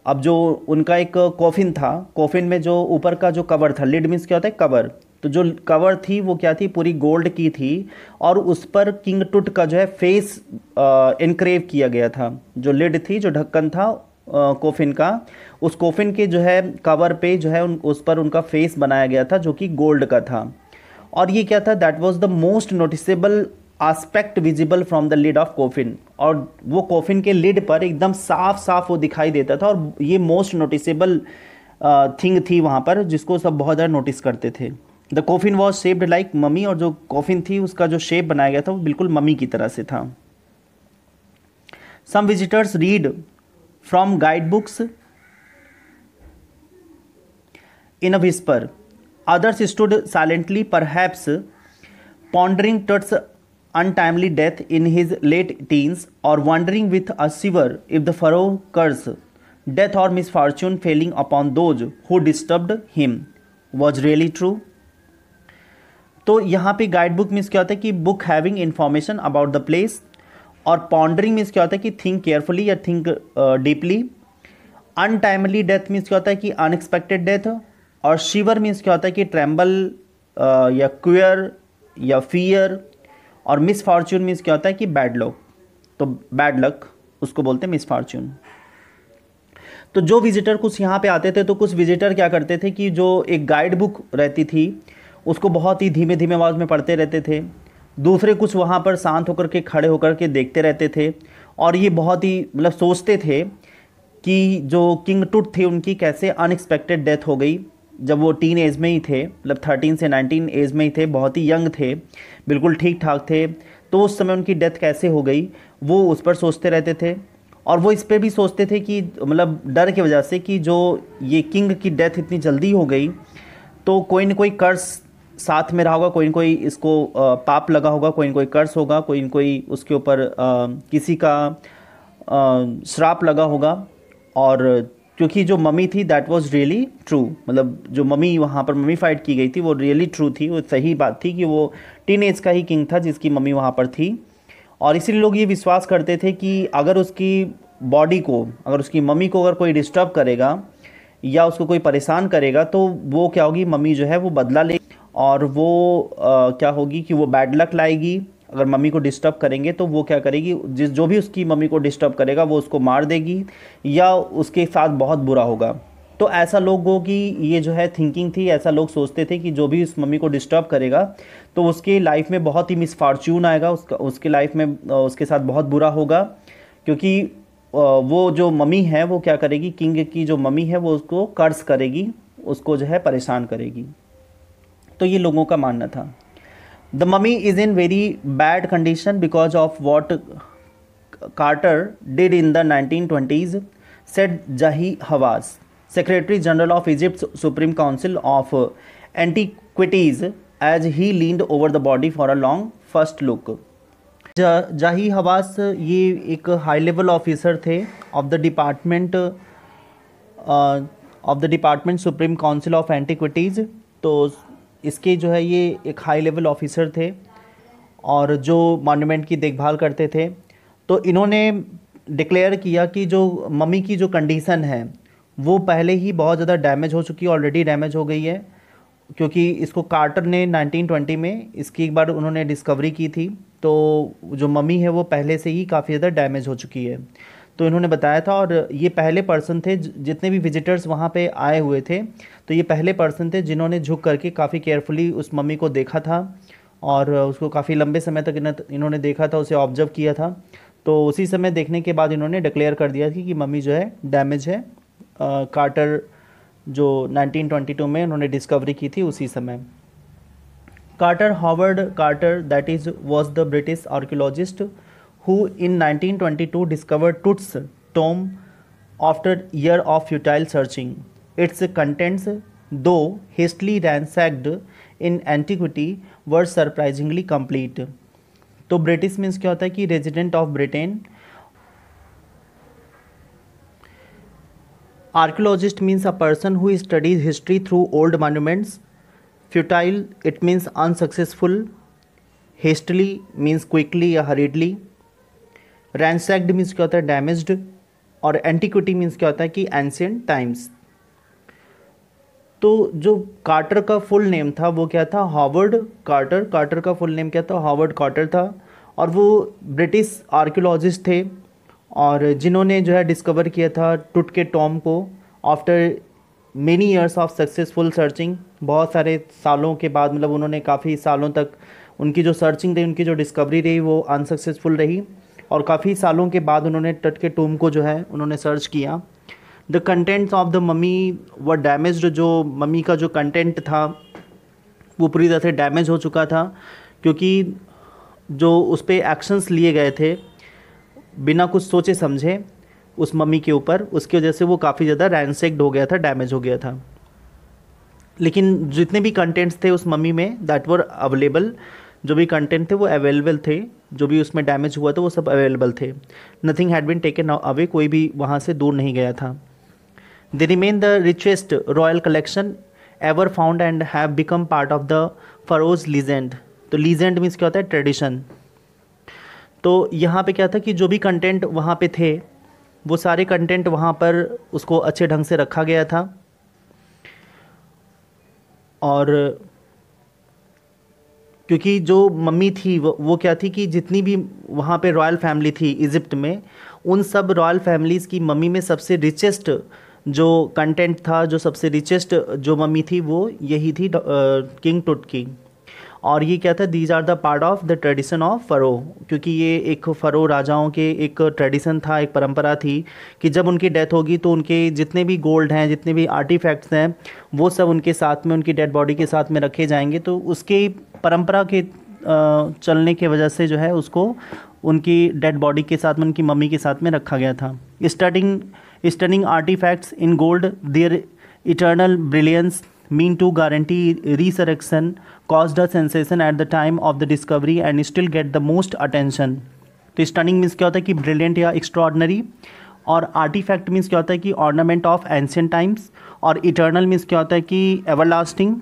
अब जो उनका एक कॉफिन था, कॉफिन में जो ऊपर का जो कवर था, लिड मीन्स क्या होता है कवर, तो जो कवर थी वो क्या थी, पूरी गोल्ड की थी। और उस पर किंग टुट का जो है फेस एनक्रेव किया गया था। जो लिड थी, जो ढक्कन था कोफिन का, उस कोफिन के जो है कवर पे जो है उस पर उनका फेस बनाया गया था जो कि गोल्ड का था। और ये क्या था, that was the most noticeable aspect visible from the lid of coffin. और वो कोफिन के लिड पर एकदम साफ साफ वो दिखाई देता था। और ये मोस्ट नोटिसेबल थिंग थी वहाँ पर, जिसको सब बहुत ज़्यादा नोटिस करते थे। The coffin was shaped like mummy, और जो कोफिन थी उसका जो शेप बनाया गया था वो बिल्कुल मम्मी की तरह से था। Some visitors read from guidebooks in a whisper. Others stood silently, perhaps pondering Tut's untimely death in his late teens, or wondering with a shiver if the Pharaoh curse, death or misfortune falling upon those who disturbed him was really true. तो यहाँ पे guide book means क्या होता है कि book having information about the place. और pondering means क्या होता है कि थिंक केयरफुली या think deeply. Untimely death means क्या होता है कि अनएक्सपेक्टेड डेथ। और शिवर मीन्स क्या होता है कि ट्रेम्बल या क्वियर या फियर। और मिस फॉर्च्यून मीन्स क्या होता है कि बैड लक। तो बैड लक उसको बोलते हैं मिस फॉर्च्यून। तो जो विजिटर कुछ यहाँ पे आते थे, तो कुछ विजिटर क्या करते थे कि जो एक गाइड बुक रहती थी उसको बहुत ही धीमे धीमे आवाज़ में पढ़ते रहते थे। दूसरे कुछ वहाँ पर शांत होकर के, खड़े होकर के देखते रहते थे। और ये बहुत ही मतलब सोचते थे कि जो किंग टुट थे उनकी कैसे अनएक्सपेक्टेड डेथ हो गई, जब वो टीन एज में ही थे, मतलब 13 से 19 एज में ही थे, बहुत ही यंग थे, बिल्कुल ठीक ठाक थे। तो उस समय उनकी डेथ कैसे हो गई वो उस पर सोचते रहते थे। और वो इस पर भी सोचते थे कि मतलब डर की वजह से कि जो ये किंग की डेथ इतनी जल्दी हो गई तो कोई न कोई कर्स साथ में रहा होगा, कोई न कोई इसको पाप लगा होगा, कोई न कोई कर्स होगा, कोई न कोई उसके ऊपर किसी का श्राप लगा होगा। और क्योंकि जो मम्मी थी दैट वाज रियली ट्रू, मतलब जो मम्मी वहाँ पर मम्मी फाइट की गई थी वो रियली ट्रू थी, वो सही बात थी कि वो टीनेज का ही किंग था जिसकी मम्मी वहाँ पर थी। और इसीलिए लोग ये विश्वास करते थे कि अगर उसकी बॉडी को, अगर उसकी मम्मी को अगर कोई डिस्टर्ब करेगा या उसको कोई परेशान करेगा तो वो क्या होगी, मम्मी जो है वो बदला ले, और वो क्या होगी कि वो बैड लक लाएगी। अगर मम्मी को डिस्टर्ब करेंगे तो वो क्या करेगी, जो भी उसकी मम्मी को डिस्टर्ब करेगा वो उसको मार देगी या उसके साथ बहुत बुरा होगा। तो ऐसा लोगों की ये जो है थिंकिंग थी, ऐसा लोग सोचते थे कि जो भी उस मम्मी को डिस्टर्ब करेगा तो उसकी लाइफ में बहुत ही मिसफॉर्च्यून आएगा, उसके लाइफ में उसके साथ बहुत बुरा होगा। क्योंकि वो जो मम्मी है वो क्या करेगी, किंग की जो मम्मी है वो उसको कर्ज करेगी, उसको जो है परेशान करेगी। तो ये लोगों का मानना था। The mummy is in very bad condition because of what Carter did in the 1920s, said Zahi Hawass, Secretary General of Egypt's Supreme Council of Antiquities, as he leaned over the body for a long first look. जाही हवास ये एक high level officer थे of the department supreme council of antiquities. तो इसके जो है ये एक हाई लेवल ऑफिसर थे और जो मॉन्यूमेंट की देखभाल करते थे। तो इन्होंने डिक्लेयर किया कि जो मम्मी की जो कंडीशन है वो पहले ही बहुत ज़्यादा डैमेज हो चुकी है, ऑलरेडी डैमेज हो गई है, क्योंकि इसको कार्टर ने 1920 में इसकी एक बार उन्होंने डिस्कवरी की थी। तो जो मम्मी है वो पहले से ही काफ़ी ज़्यादा डैमेज हो चुकी है, तो इन्होंने बताया था। और ये पहले पर्सन थे, जितने भी विजिटर्स वहाँ पे आए हुए थे तो ये पहले पर्सन थे जिन्होंने झुक करके काफ़ी केयरफुली उस मम्मी को देखा था और उसको काफ़ी लंबे समय तक इन्होंने देखा था, उसे ऑब्जर्व किया था। तो उसी समय देखने के बाद इन्होंने डिक्लेयर कर दिया कि मम्मी जो है डैमेज है। कार्टर जो 1922 में उन्होंने डिस्कवरी की थी उसी समय। Carter, Howard Carter that is was the British archaeologist who in 1922 discovered Tut's tomb after year of futile searching. Its contents though hastily ransacked in antiquity were surprisingly complete. तो British means क्या होता है कि resident of Britain. Archaeologist means a person who studies history through old monuments. Futile, it means unsuccessful. Hastily means quickly या hurriedly. Ransacked means क्या होता है damaged. और antiquity means क्या होता है कि ancient times. तो जो कार्टर का फुल नेम था वो क्या था, हावर्ड कार्टर। कार्टर का फुल नेम क्या था, हावर्ड कार्टर था। और वो ब्रिटिश आर्कियोलॉजिस्ट थे और जिन्होंने जो है डिस्कवर किया था टुट के टॉम को after many years of successful searching. बहुत सारे सालों के बाद, मतलब उन्होंने काफ़ी सालों तक उनकी जो सर्चिंग रही, उनकी जो डिस्कवरी रही वो अनसक्सेसफुल रही और काफ़ी सालों के बाद उन्होंने टट के टॉम को जो है उन्होंने सर्च किया। The contents of the mummy were damaged. जो मम्मी का जो कंटेंट था वो पूरी तरह से डैमेज हो चुका था, क्योंकि जो उस पर एक्शंस लिए गए थे बिना कुछ सोचे समझे उस मम्मी के ऊपर, उसकी वजह से वो काफ़ी ज़्यादा रैंसेक्ड हो गया था, डैमेज हो गया था। लेकिन जितने भी कंटेंट्स थे उस मम्मी में दैट वर अवेलेबल, जो भी कंटेंट थे वो अवेलेबल थे, जो भी उसमें डैमेज हुआ था वो सब अवेलेबल थे। Nothing had been taken away, कोई भी वहाँ से दूर नहीं गया था। They remain the richest royal collection ever found and have become part of the pharaohs legend. तो लीजेंड मीन्स क्या होता है, ट्रेडिशन। तो यहाँ पे क्या था कि जो भी कंटेंट वहाँ पे थे वो सारे कंटेंट वहाँ पर उसको अच्छे ढंग से रखा गया था। और क्योंकि जो मम्मी थी वो क्या थी कि जितनी भी वहाँ पे रॉयल फैमिली थी इजिप्ट में, उन सब रॉयल फैमिलीज़ की मम्मी में सबसे रिचेस्ट जो कंटेंट था, जो सबसे रिचेस्ट जो मम्मी थी वो यही थी, किंग टुट की। और ये क्या था, these are the part of the tradition of pharaoh, क्योंकि ये एक फ़रो राजाओं के एक ट्रेडिशन था, एक परंपरा थी कि जब उनकी डेथ होगी तो उनके जितने भी गोल्ड हैं, जितने भी आर्टिफैक्ट्स हैं, वो सब उनके साथ में, उनकी डेड बॉडी के साथ में रखे जाएंगे। तो उसके परंपरा के चलने की वजह से जो है उसको उनकी डेड बॉडी के साथ में, उनकी मम्मी के साथ में रखा गया था। Stunning artifacts in gold, their eternal brilliance mean to guarantee resurrection, caused a sensation at the time of the discovery and still get the most attention. तो स्टनिंग मीन्स क्या होता है कि ब्रिलियंट या एक्स्ट्रॉर्डनरी, और आर्टिफैक्ट मीन्स क्या होता है कि ऑर्नामेंट ऑफ एंशियंट टाइम्स, और इटर्नल मीन्स क्या होता है कि एवरलास्टिंग,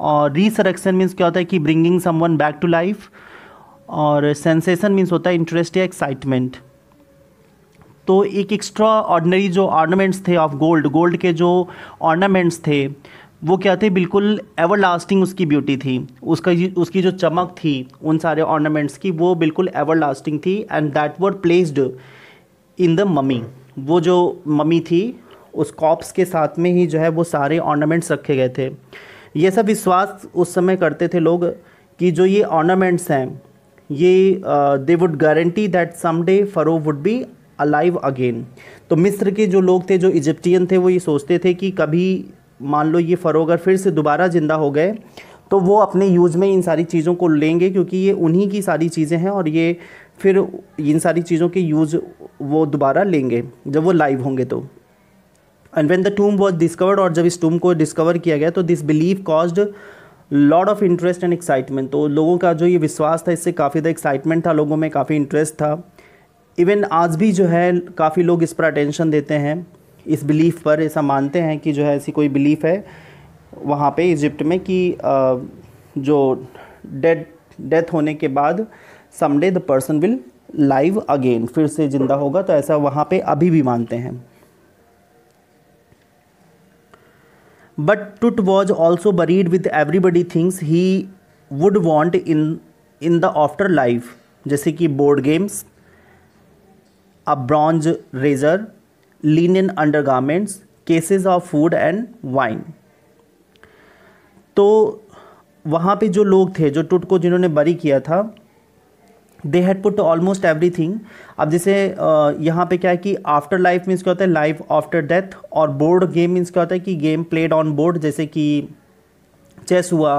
और रिसरेक्शन मीन्स क्या होता है कि bringing someone back to life, और सेंसेशन मीन्स होता है इंटरेस्ट या एक्साइटमेंट। तो एक एक्स्ट्रा ऑर्डनरी जो ऑर्नामेंट्स थे ऑफ गोल्ड के जो ऑर्नामेंट्स थे वो क्या थे, बिल्कुल एवरलास्टिंग उसकी ब्यूटी थी, उसकी जो चमक थी उन सारे ऑर्नामेंट्स की वो बिल्कुल एवरलास्टिंग थी। And that were placed in the mummy, वो जो ममी थी उस कॉप्स के साथ में ही जो है वो सारे ऑर्नामेंट्स रखे गए थे। ये सब विश्वास उस समय करते थे लोग कि जो ये ऑर्नामेंट्स हैं ये they would guarantee that someday furrow would be alive again. तो मिस्र के जो लोग थे, जो इजिप्टियन थे, वो ये सोचते थे कि कभी मान लो ये फ़रो अगर फिर से दोबारा ज़िंदा हो गए तो वो अपने यूज़ में इन सारी चीज़ों को लेंगे, क्योंकि ये उन्हीं की सारी चीज़ें हैं और ये फिर इन सारी चीज़ों के यूज़ वो दोबारा लेंगे जब वो लाइव होंगे तो। And when the टूम was discovered, और जब इस टूम को डिस्कवर किया गया तो this believe caused lot of interest and excitement. तो लोगों का जो ये विश्वास था इससे काफ़ी ज़्यादा एक्साइटमेंट था, लोगों में काफ़ी इंटरेस्ट था। इवन आज भी जो है काफ़ी लोग इस पर अटेंशन देते हैं, इस बिलीफ पर, ऐसा मानते हैं कि जो है ऐसी कोई बिलीफ है वहाँ पे इजिप्ट में कि जो डेथ होने के बाद someday the person will live again, फिर से ज़िंदा होगा। तो ऐसा वहाँ पे अभी भी मानते हैं। बट टुट was also buried with everybody things he would want in the after life, जैसे कि board games, a bronze razor, linen undergarments, cases of food and wine। तो वहाँ पे जो लोग थे, जो टुट को जिन्होंने बरी किया था, they had put almost everything. अब जैसे यहाँ पे क्या है कि आफ्टर लाइफ मीन्स क्या होता है, लाइफ आफ्टर डेथ, और बोर्ड गेम मीन्स क्या होता है कि गेम प्लेड ऑन बोर्ड, जैसे कि चेस हुआ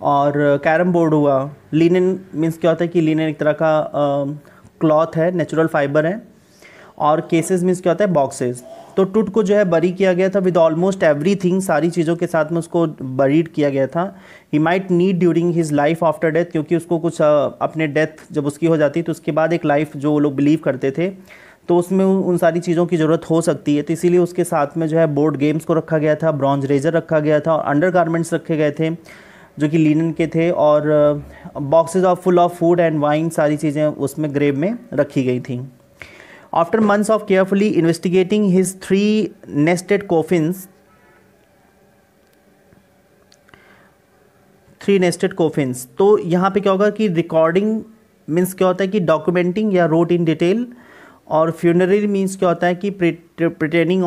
और कैरम बोर्ड हुआ। लिनन मीन्स क्या होता है कि लिनन एक तरह का क्लॉथ है, नेचुरल फाइबर है, और केसेस मीन्स क्या होता है, बॉक्सेस। तो टुट को जो है बरी किया गया था विद ऑलमोस्ट एवरीथिंग, सारी चीज़ों के साथ में उसको बरीड किया गया था। He might need during his life after death, क्योंकि उसको कुछ अपने डेथ जब उसकी हो जाती तो उसके बाद एक लाइफ जो लोग बिलीव करते थे तो उसमें उन सारी चीज़ों की ज़रूरत हो सकती है। तो इसीलिए उसके साथ में जो है बोर्ड गेम्स को रखा गया था, ब्रॉन्ज रेजर रखा गया था, और अंडर गारमेंट्स रखे गए थे जो कि लिनन के थे, और boxes of full of food and wine, सारी चीज़ें उसमें ग्रेव में रखी गई थी। After months of carefully investigating his three nested coffins, तो यहाँ पे क्या होगा कि रिकॉर्डिंग मीन्स क्या होता है कि डॉक्यूमेंटिंग या रोट इन डिटेल, और फ्यूनरल मीन्स क्या होता है कि प्रिटेनिंग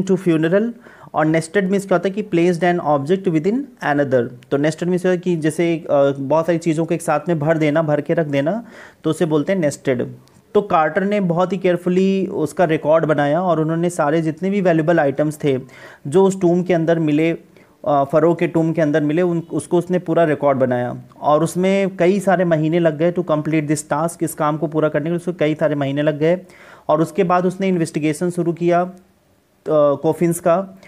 टू फ्यूनरल, और नेस्टेड मीन्स क्या होता है कि placed an object with in another. तो नेस्टेड मीन्स कि जैसे बहुत सारी चीज़ों को एक साथ में भर के रख देना, तो उसे बोलते हैं नेस्टेड। तो कार्टर ने बहुत ही केयरफुली उसका रिकॉर्ड बनाया, और उन्होंने सारे जितने भी वैल्यूबल आइटम्स थे जो उस टूम के अंदर मिले, फ़रो के टूम के अंदर मिले, उसको उसने पूरा रिकॉर्ड बनाया। और उसमें कई सारे महीने लग गए टू कंप्लीट दिस टास्क, इस काम को पूरा करने के लिए उसको कई सारे महीने लग गए। और उसके बाद उसने इन्वेस्टिगेशन शुरू किया कॉफिन्स का,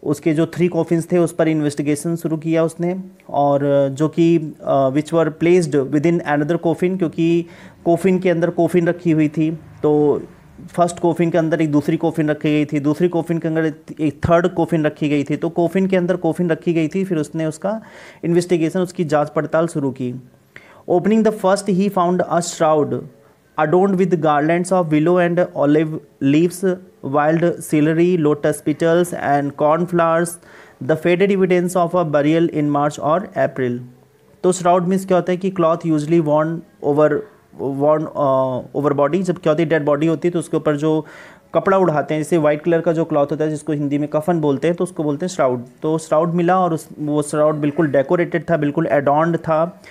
उसके जो 3 कॉफिन्स थे उस पर इन्वेस्टिगेशन शुरू किया उसने, और जो कि which were placed within another coffin, क्योंकि कॉफिन के अंदर कॉफिन रखी हुई थी। तो फर्स्ट कॉफिन के अंदर एक दूसरी कॉफिन रखी गई थी, दूसरी कॉफिन के अंदर एक थर्ड कॉफिन रखी गई थी। तो कॉफिन के अंदर कॉफिन रखी गई थी, फिर उसने उसका इन्वेस्टिगेशन, उसकी जांच पड़ताल शुरू की। Opening the first he found a shroud adorned with garlands of willow and olive leaves, wild celery, lotus petals and cornflowers, the faded evidence of a burial in March or April। तो shroud means क्या होता है कि cloth usually worn over body, जब क्या होती है dead body होती है तो उसके ऊपर जो कपड़ा उड़ाते हैं, जैसे वाइट कलर का जो क्लॉथ होता है जिसको हिंदी में कफन बोलते हैं, तो उसको बोलते हैं श्राउड। तो श्राउड मिला, और वो श्राउड बिल्कुल डेकोरेटेड था, बिल्कुल एडॉर्न्ड था।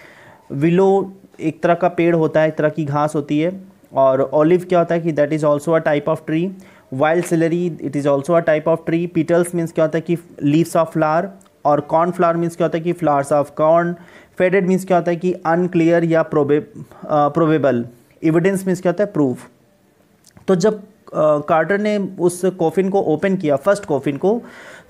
विलो एक तरह का पेड़ होता है, एक तरह की घास होती है, और ऑलिव क्या होता है कि that is also a type of tree. Wild salary it is also a type of tree. Petals means क्या होता है कि लीव्स ऑफ फ्लावर, और कॉर्नफ्लावर मीन्स क्या होता है कि flowers of corn. Faded means क्या होता है कि अनक्लियर या प्रोबेबल। एविडेंस मीन्स क्या होता है प्रूफ। तो जब कार्टर ने उस कॉफ़िन को ओपन किया, फर्स्ट कॉफ़िन को,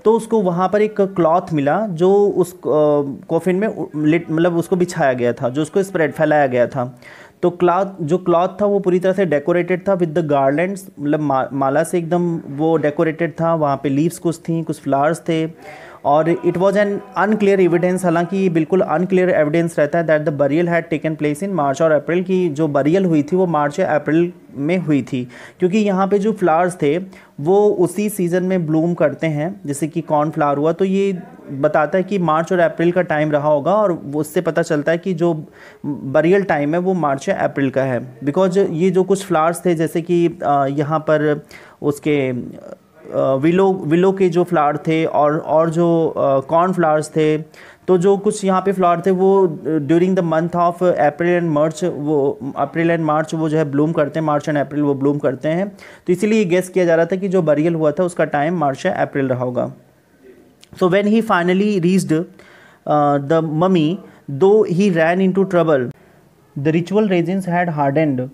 तो उसको वहाँ पर एक क्लॉथ मिला जो उस कॉफ़िन में मतलब उसको बिछाया गया था, जो उसको स्प्रेड फैलाया गया था। तो क्लॉथ था वो पूरी तरह से डेकोरेटेड था विद द गार्लैंड्स, मतलब माला से एकदम वो डेकोरेटेड था। वहाँ पे लीव्स कुछ थी, कुछ फ्लावर्स थे, और it was an unclear evidence, हालांकि ये बिल्कुल अनक्लियर एविडेंस रहता है that the burial had taken place in March और अप्रैल, की जो बरियल हुई थी वो मार्च या अप्रैल में हुई थी, क्योंकि यहाँ पे जो फ्लावर्स थे वो उसी सीज़न में ब्लूम करते हैं, जैसे कि कॉर्न फ्लावर हुआ, तो ये बताता है कि मार्च और अप्रैल का टाइम रहा होगा, और उससे पता चलता है कि जो बरियल टाइम है वो मार्च या अप्रैल का है। बिकॉज ये जो कुछ फ्लावर्स थे, जैसे कि यहाँ पर उसके विलो के जो फ्लावर थे और जो कॉर्न फ्लावर्स थे, तो जो कुछ यहाँ पे फ्लावर थे वो during the month of April and March, वो अप्रैल एंड मार्च वो जो है ब्लूम करते हैं, मार्च एंड अप्रैल वो ब्लूम करते हैं। तो इसीलिए ये गेस किया जा रहा था कि जो बरियल हुआ था उसका टाइम मार्च या अप्रैल रहा होगा। So when he finally reached the mummy, though he ran into trouble, the ritual resins had hardened,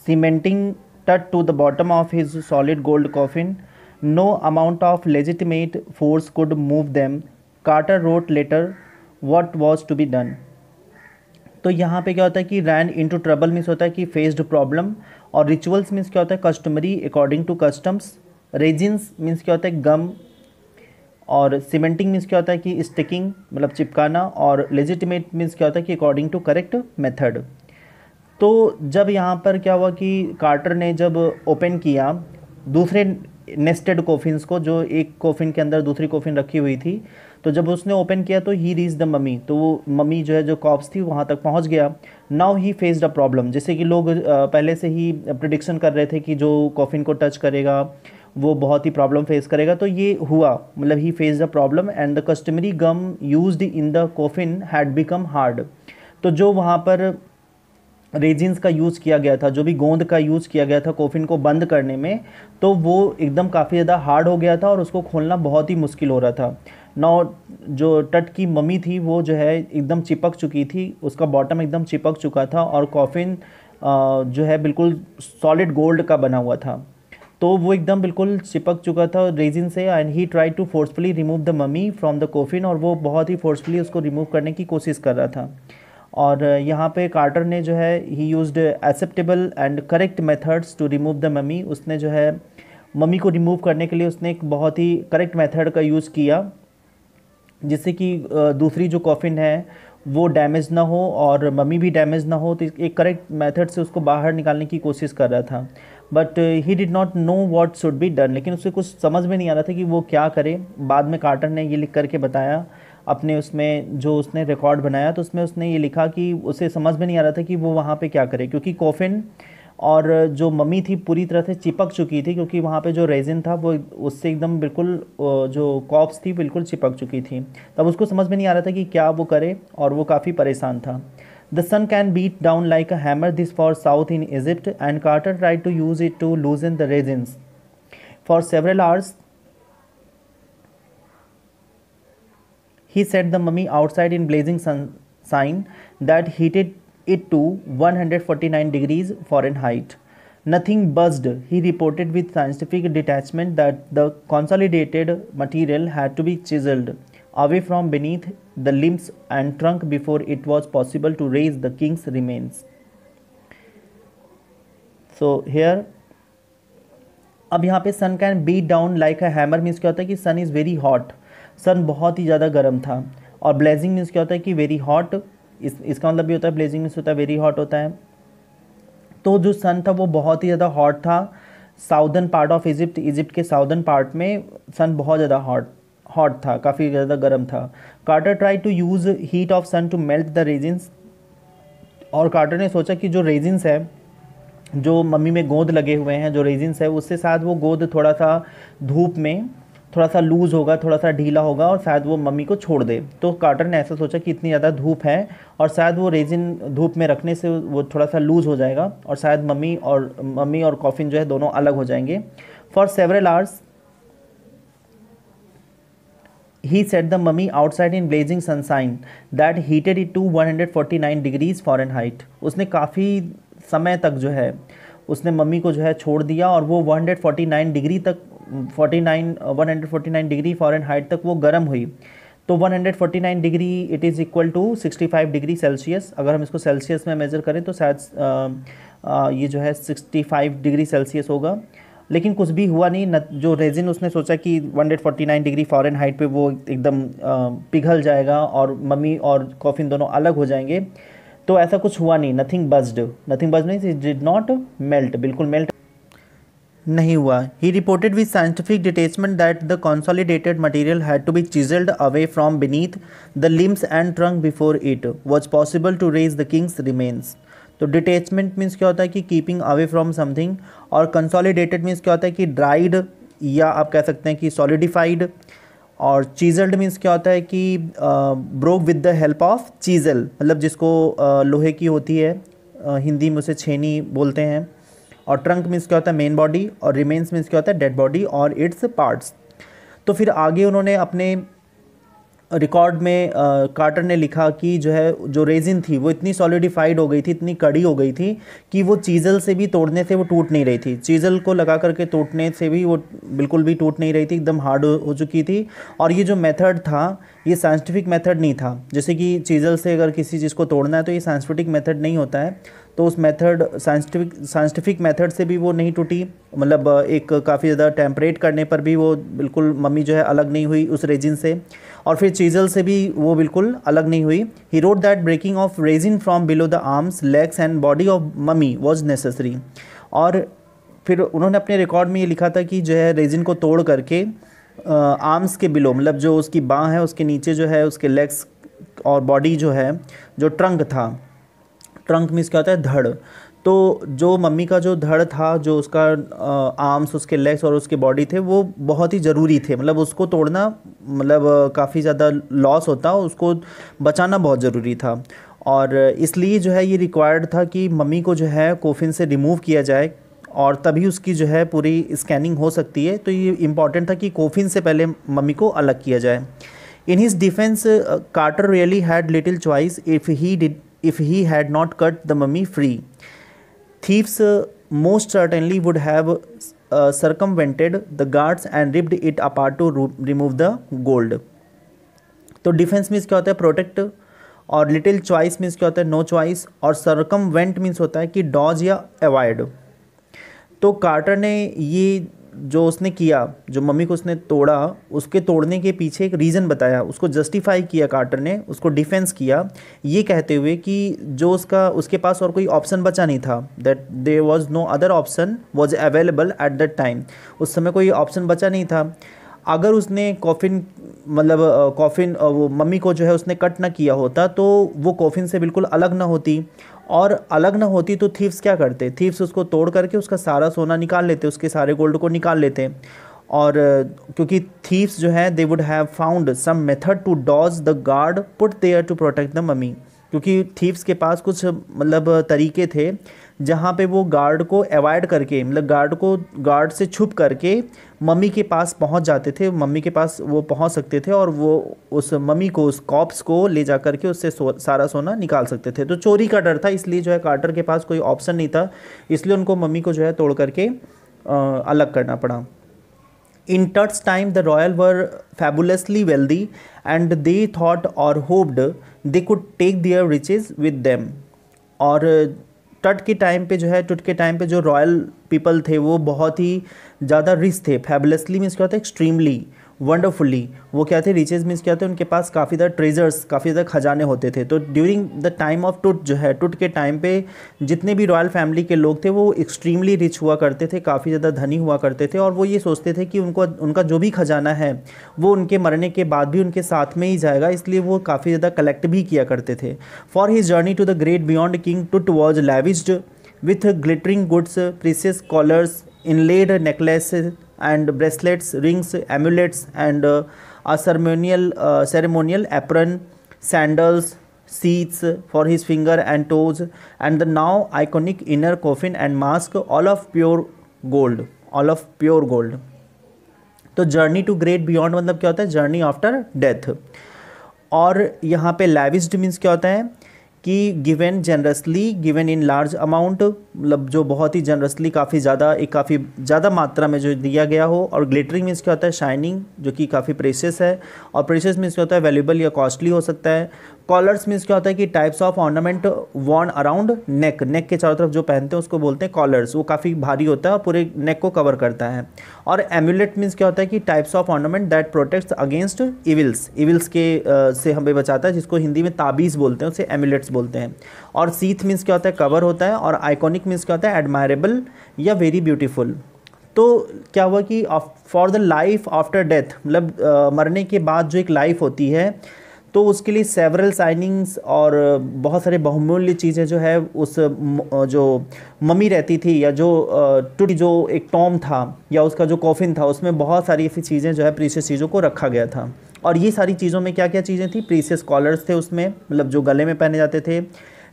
cementing Tut to the bottom of his solid gold coffin. No amount of legitimate force could move them. Carter wrote later what was to be done. तो यहाँ पे क्या होता है कि रैन into trouble means होता है कि फेस्ड प्रॉब्लम, और रिचुअल्स मीन्स क्या होता है customary according to customs, resins means क्या होता है गम, और सीमेंटिंग मीन्स क्या होता है कि स्टिकिंग मतलब चिपकाना, और लेजिटिमेट मीन्स क्या होता है कि अकॉर्डिंग टू करेक्ट मेथड। तो जब यहाँ पर क्या हुआ कि कार्टर ने जब ओपन किया दूसरे नेस्टेड कॉफिन्स को, जो एक कॉफिन के अंदर दूसरी कॉफिन रखी हुई थी, तो जब उसने ओपन किया तो ही रीच द ममी, तो वो ममी जो है जो कॉप्स थी वहाँ तक पहुँच गया। Now he faced a problem, जैसे कि लोग पहले से ही प्रिडिक्शन कर रहे थे कि जो कॉफिन को टच करेगा वो बहुत ही प्रॉब्लम फेस करेगा, तो ये हुआ, मतलब he faced a problem and the customary gum used in the coffin had become hard. तो जो वहाँ पर रेजिन्स का यूज़ किया गया था, जो भी गोंद का यूज़ किया गया था कॉफिन को बंद करने में, तो वो एकदम काफ़ी ज़्यादा हार्ड हो गया था और उसको खोलना बहुत ही मुश्किल हो रहा था। नौ जो टट की मम्मी थी वो जो है एकदम चिपक चुकी थी, उसका बॉटम एकदम चिपक चुका था, और कॉफिन जो है बिल्कुल सॉलिड गोल्ड का बना हुआ था, तो वो एकदम बिल्कुल चिपक चुका था रेजिन से। And he try to forcefully remove the mummy from the coffin, और वो बहुत ही फोर्सफुली उसको रिमूव करने की कोशिश कर रहा था। और यहाँ पे कार्टर ने जो है he used acceptable and correct methods to remove the mummy, उसने जो है मम्मी को रिमूव करने के लिए उसने एक बहुत ही करेक्ट मेथड का यूज़ किया, जिससे कि दूसरी जो कॉफिन है वो डैमेज ना हो और मम्मी भी डैमेज ना हो। तो एक करेक्ट मेथड से उसको बाहर निकालने की कोशिश कर रहा था, but he did not know what should be done, लेकिन उसे कुछ समझ में नहीं आ रहा था कि वो क्या करे। बाद में कार्टर ने ये लिख करके बताया अपने उसमें जो उसने रिकॉर्ड बनाया, तो उसमें उसने ये लिखा कि उसे समझ में नहीं आ रहा था कि वो वहाँ पे क्या करे, क्योंकि कॉफिन और जो मम्मी थी पूरी तरह से चिपक चुकी थी, क्योंकि वहाँ पे जो रेजिन था वो उससे एकदम बिल्कुल जो कॉप्स थी बिल्कुल चिपक चुकी थी। तब उसको समझ में नहीं आ रहा था कि क्या वो करे, और वो काफ़ी परेशान था। The sun can beat down like a hammer this for south in Egypt and Carter try to use it to loosen the resins for several hours. He set the mummy outside in blazing sunshine that heated it to 149 degrees Fahrenheit. Nothing buzzed. He reported with scientific detachment that the consolidated material had to be chiseled away from beneath the limbs and trunk before it was possible to raise the king's remains. So here, अब यहाँ पे sun can beat down like a hammer means क्या होता है कि sun is very hot, सन बहुत ही ज़्यादा गर्म था। और ब्लेजिंग मीन्स क्या होता है कि वेरी हॉट, इसका मतलब भी होता है ब्लेजिंग मीन्स होता है वेरी हॉट होता है। तो जो सन था वो बहुत ही ज़्यादा हॉट था। साउदर्न पार्ट ऑफ इजिप्ट के साउदर्न पार्ट में सन बहुत ज़्यादा हॉट था, काफ़ी ज़्यादा गर्म था। Carter try to use heat of sun to melt the resins, और कार्टर ने सोचा कि जो रेजिन्स है, जो मम्मी में गोंद लगे हुए हैं, जो रेजिन्स है, उससे शायद वो गोंद थोड़ा सा धूप में थोड़ा सा लूज़ होगा, थोड़ा सा ढीला होगा, और शायद वो मम्मी को छोड़ दे। तो कार्टर ने ऐसा सोचा कि इतनी ज़्यादा धूप है और शायद वो रेजिन धूप में रखने से वो थोड़ा सा लूज़ हो जाएगा, और शायद मम्मी और कॉफिन जो है दोनों अलग हो जाएंगे। For several hours he set the mummy outside in blazing sunshine that heated it to 149 degrees Fahrenheit. उसने काफ़ी समय तक जो है उसने मम्मी को जो है छोड़ दिया और वो 149 डिग्री तक 149 डिग्री फ़ारेनहाइट तक वो गर्म हुई। तो 149 degree it is equal to 65 degree Celsius. अगर हम इसको सेल्सियस में मेज़र करें तो शायद ये जो है 65 डिग्री सेल्सियस होगा। लेकिन कुछ भी हुआ नहीं, जो रेजिन उसने सोचा कि 149 डिग्री फ़ारेनहाइट पे वो एकदम पिघल जाएगा और मम्मी और कॉफ़िन दोनों अलग हो जाएंगे, तो ऐसा कुछ हुआ नहीं। नथिंग बज्ड नहीं, इट डिड नॉट मेल्ट, बिल्कुल मेल्ट नहीं हुआ। He reported with scientific detachment that the consolidated material had to be chiselled away from beneath the limbs and trunk before it was possible to raise the king's remains. तो detachment means क्या होता है कि keeping away from something, और consolidated means क्या होता है कि ड्राइड या आप कह सकते हैं कि सॉलिडिफाइड, और चीजल्ड मीन्स क्या होता है कि broke with the help of chisel, मतलब जिसको लोहे की होती है, हिंदी में उसे छेनी बोलते हैं। और ट्रंक मीन्स क्या होता है मेन बॉडी, और रिमेन्स मीन्स क्या होता है डेड बॉडी और इट्स पार्ट्स। तो फिर आगे उन्होंने अपने रिकॉर्ड में कार्टर ने लिखा कि जो रेजिन थी वो इतनी सॉलिडिफाइड हो गई थी, इतनी कड़ी हो गई थी कि वो चीज़ल से भी तोड़ने से वो टूट नहीं रही थी। चीज़ल को लगा करके तोड़ने से भी वो बिल्कुल भी टूट नहीं रही थी, एकदम हार्ड हो चुकी थी। और ये जो मेथड था ये साइंटिफिक मेथड नहीं था। जैसे कि चीज़ल से अगर किसी चीज़ को तोड़ना है तो ये साइंटिफिक मेथड नहीं होता है, तो उस मेथड साइंटिफिक मेथड से भी वो नहीं टूटी, मतलब एक काफ़ी ज़्यादा टेम्परेट करने पर भी वो बिल्कुल मम्मी जो है अलग नहीं हुई उस रेजिन से, और फिर चीज़ल से भी वो बिल्कुल अलग नहीं हुई। He wrote that breaking off resin from below the arms legs and body of mummy was necessary. और फिर उन्होंने अपने रिकॉर्ड में ये लिखा था कि जो है रेजिन को तोड़ करके आर्म्स के बिलो, मतलब जो उसकी बाँह है उसके नीचे जो है उसके लेग्स और बॉडी जो है, जो ट्रंक था, ट्रंक मीन्स क्या होता है धड़, तो जो मम्मी का जो धड़ था, जो उसका आर्म्स, उसके लेग्स और उसके बॉडी थे, वो बहुत ही ज़रूरी थे। मतलब उसको तोड़ना मतलब काफ़ी ज़्यादा लॉस होता, उसको बचाना बहुत ज़रूरी था। और इसलिए जो है ये रिक्वायर्ड था कि मम्मी को जो है कोफिन से रिमूव किया जाए, और तभी उसकी जो है पूरी स्कैनिंग हो सकती है। तो ये इम्पॉर्टेंट था कि कोफिन से पहले मम्मी को अलग किया जाए। In his defence Carter really had little choice if he had not cut the mummy free. Thieves most certainly would have circumvented the guards and ripped it apart to remove the gold. तो defence means क्या होता है protect, और little choice means क्या होता है no choice, और circumvent means होता है कि डॉज या अवॉइड। तो कार्टर ने ये जो उसने किया, जो मम्मी को उसने तोड़ा, उसके तोड़ने के पीछे एक रीज़न बताया, उसको जस्टिफाई किया कार्टर ने, उसको डिफेंस किया, ये कहते हुए कि जो उसके पास और कोई ऑप्शन बचा नहीं था, that there was no other option was available at that time. उस समय कोई ऑप्शन बचा नहीं था। अगर उसने कॉफिन वो मम्मी को जो है उसने कट ना किया होता तो वो कॉफिन से बिल्कुल अलग ना होती, और अलग ना होती तो थीव्स क्या करते, थीव्स उसको तोड़ करके उसका सारा सोना निकाल लेते, उसके सारे गोल्ड को निकाल लेते। और क्योंकि थीव्स जो है they would have found some method to dodge the guard put there to protect the mummy, क्योंकि थीव्स के पास कुछ मतलब तरीके थे जहाँ पे वो गार्ड को अवॉइड करके, मतलब गार्ड से छुप करके मम्मी के पास पहुँच जाते थे, मम्मी के पास वो पहुँच सकते थे, और वो उस मम्मी को, उस कॉप्स को ले जा करके उससे सारा सोना निकाल सकते थे। तो चोरी का डर था, इसलिए जो है कार्टर के पास कोई ऑप्शन नहीं था, इसलिए उनको मम्मी को जो है तोड़ करके अलग करना पड़ा। In Tut's time, the royal were fabulously wealthy, and they thought or hoped they could take their riches with them. और टट के टाइम पे जो रॉयल पीपल थे वो बहुत ही ज़्यादा रिच थे। फैबुलसली मीन्स क्या होता है एक्सट्रीमली, वंडरफुली, वो क्या थे रिचेज मीन्स क्या होते हैं उनके पास काफ़ी ज़्यादा ट्रेजर्स, काफ़ी ज़्यादा खजाने होते थे। तो ड्यूरिंग द टाइम ऑफ टुट जो है, टुट के टाइम पे जितने भी रॉयल फैमिली के लोग थे वो एक्सट्रीमली रिच हुआ करते थे, काफ़ी ज़्यादा धनी हुआ करते थे, और वो ये सोचते थे कि उनका जो भी खजाना है वो उनके मरने के बाद भी उनके साथ में ही जाएगा, इसलिए वो काफ़ी ज़्यादा कलेक्ट भी किया करते थे। For his journey to the great beyond, king Tut was lavished with glittering goods, precious collars, inlaid necklaces and bracelets, rings, amulets, and a ceremonial apron, sandals, seats for his finger and toes, and the now iconic inner coffin and mask, all of pure gold. तो journey to great beyond मतलब क्या होता है, journey after death. और यहाँ पे लैविश्ड means क्या होता है कि given generously, given in large amount, मतलब जो बहुत ही जनरसली काफ़ी ज़्यादा मात्रा में जो दिया गया हो। और ग्लिटरिंग मीन्स क्या होता है, शाइनिंग, जो कि काफ़ी प्रेशियस है। और प्रेशियस मीन्स क्या होता है, वैल्यूबल या कॉस्टली हो सकता है। कॉलर्स मीन्स क्या होता है कि types of ornament worn around neck, neck के चारों तरफ जो पहनते हैं उसको बोलते हैं कॉलर्स, वो काफ़ी भारी होता है और पूरे नेक को कवर करता है। और एम्यूलेट मीन्स क्या होता है कि types of ornament that protects against evils, evils के से हमें बचाता है, जिसको हिंदी में ताबीज़ बोलते हैं, उसे एम्यूलेट्स बोलते हैं। और सीथ मीन्स क्या होता है, कवर होता है। और आइकॉनिक मीन्स क्या होता है, एडमायरेबल या वेरी ब्यूटीफुल। तो क्या हुआ कि for the life after death, मतलब मरने के बाद जो एक लाइफ होती है, तो उसके लिए सेवरल साइनिंग्स और बहुत सारे बहुमूल्य चीज़ें जो है उस जो मम्मी रहती थी, या जो एक टॉम था या उसका जो कॉफिन था, उसमें बहुत सारी ऐसी चीज़ें जो है प्रीशियस चीज़ों को रखा गया था। और ये सारी चीज़ों में क्या क्या चीज़ें थी, प्रीशियस कॉलर्स थे उसमें, मतलब जो गले में पहने जाते थे,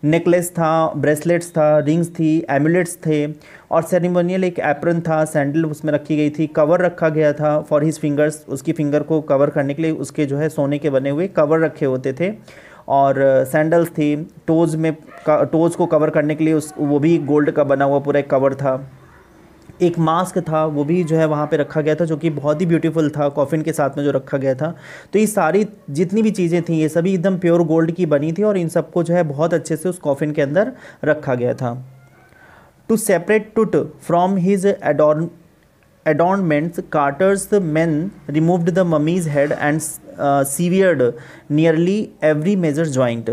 नेकलेस था, ब्रेसलेट्स था, रिंग्स थी, एमुलेट्स थे। और सेरेमोनियल एक एप्रन था, सैंडल उसमें रखी गई थी, कवर रखा गया था फॉर हिज फिंगर्स, उसकी फिंगर को कवर करने के लिए उसके जो है सोने के बने हुए कवर रखे होते थे। और सैंडल्स थी, टोज़ को कवर करने के लिए वो भी गोल्ड का बना हुआ पूरा एक कवर था। एक मास्क था, वो भी जो है वहाँ पे रखा गया था, जो कि बहुत ही ब्यूटीफुल था, कॉफिन के साथ में जो रखा गया था। तो ये सारी जितनी भी चीज़ें थी, ये सभी एकदम प्योर गोल्ड की बनी थी, और इन सबको जो है बहुत अच्छे से उस कॉफिन के अंदर रखा गया था। टू सेपरेट टुट from his adornments, Carter's men removed the mummy's head and severed nearly every major joint.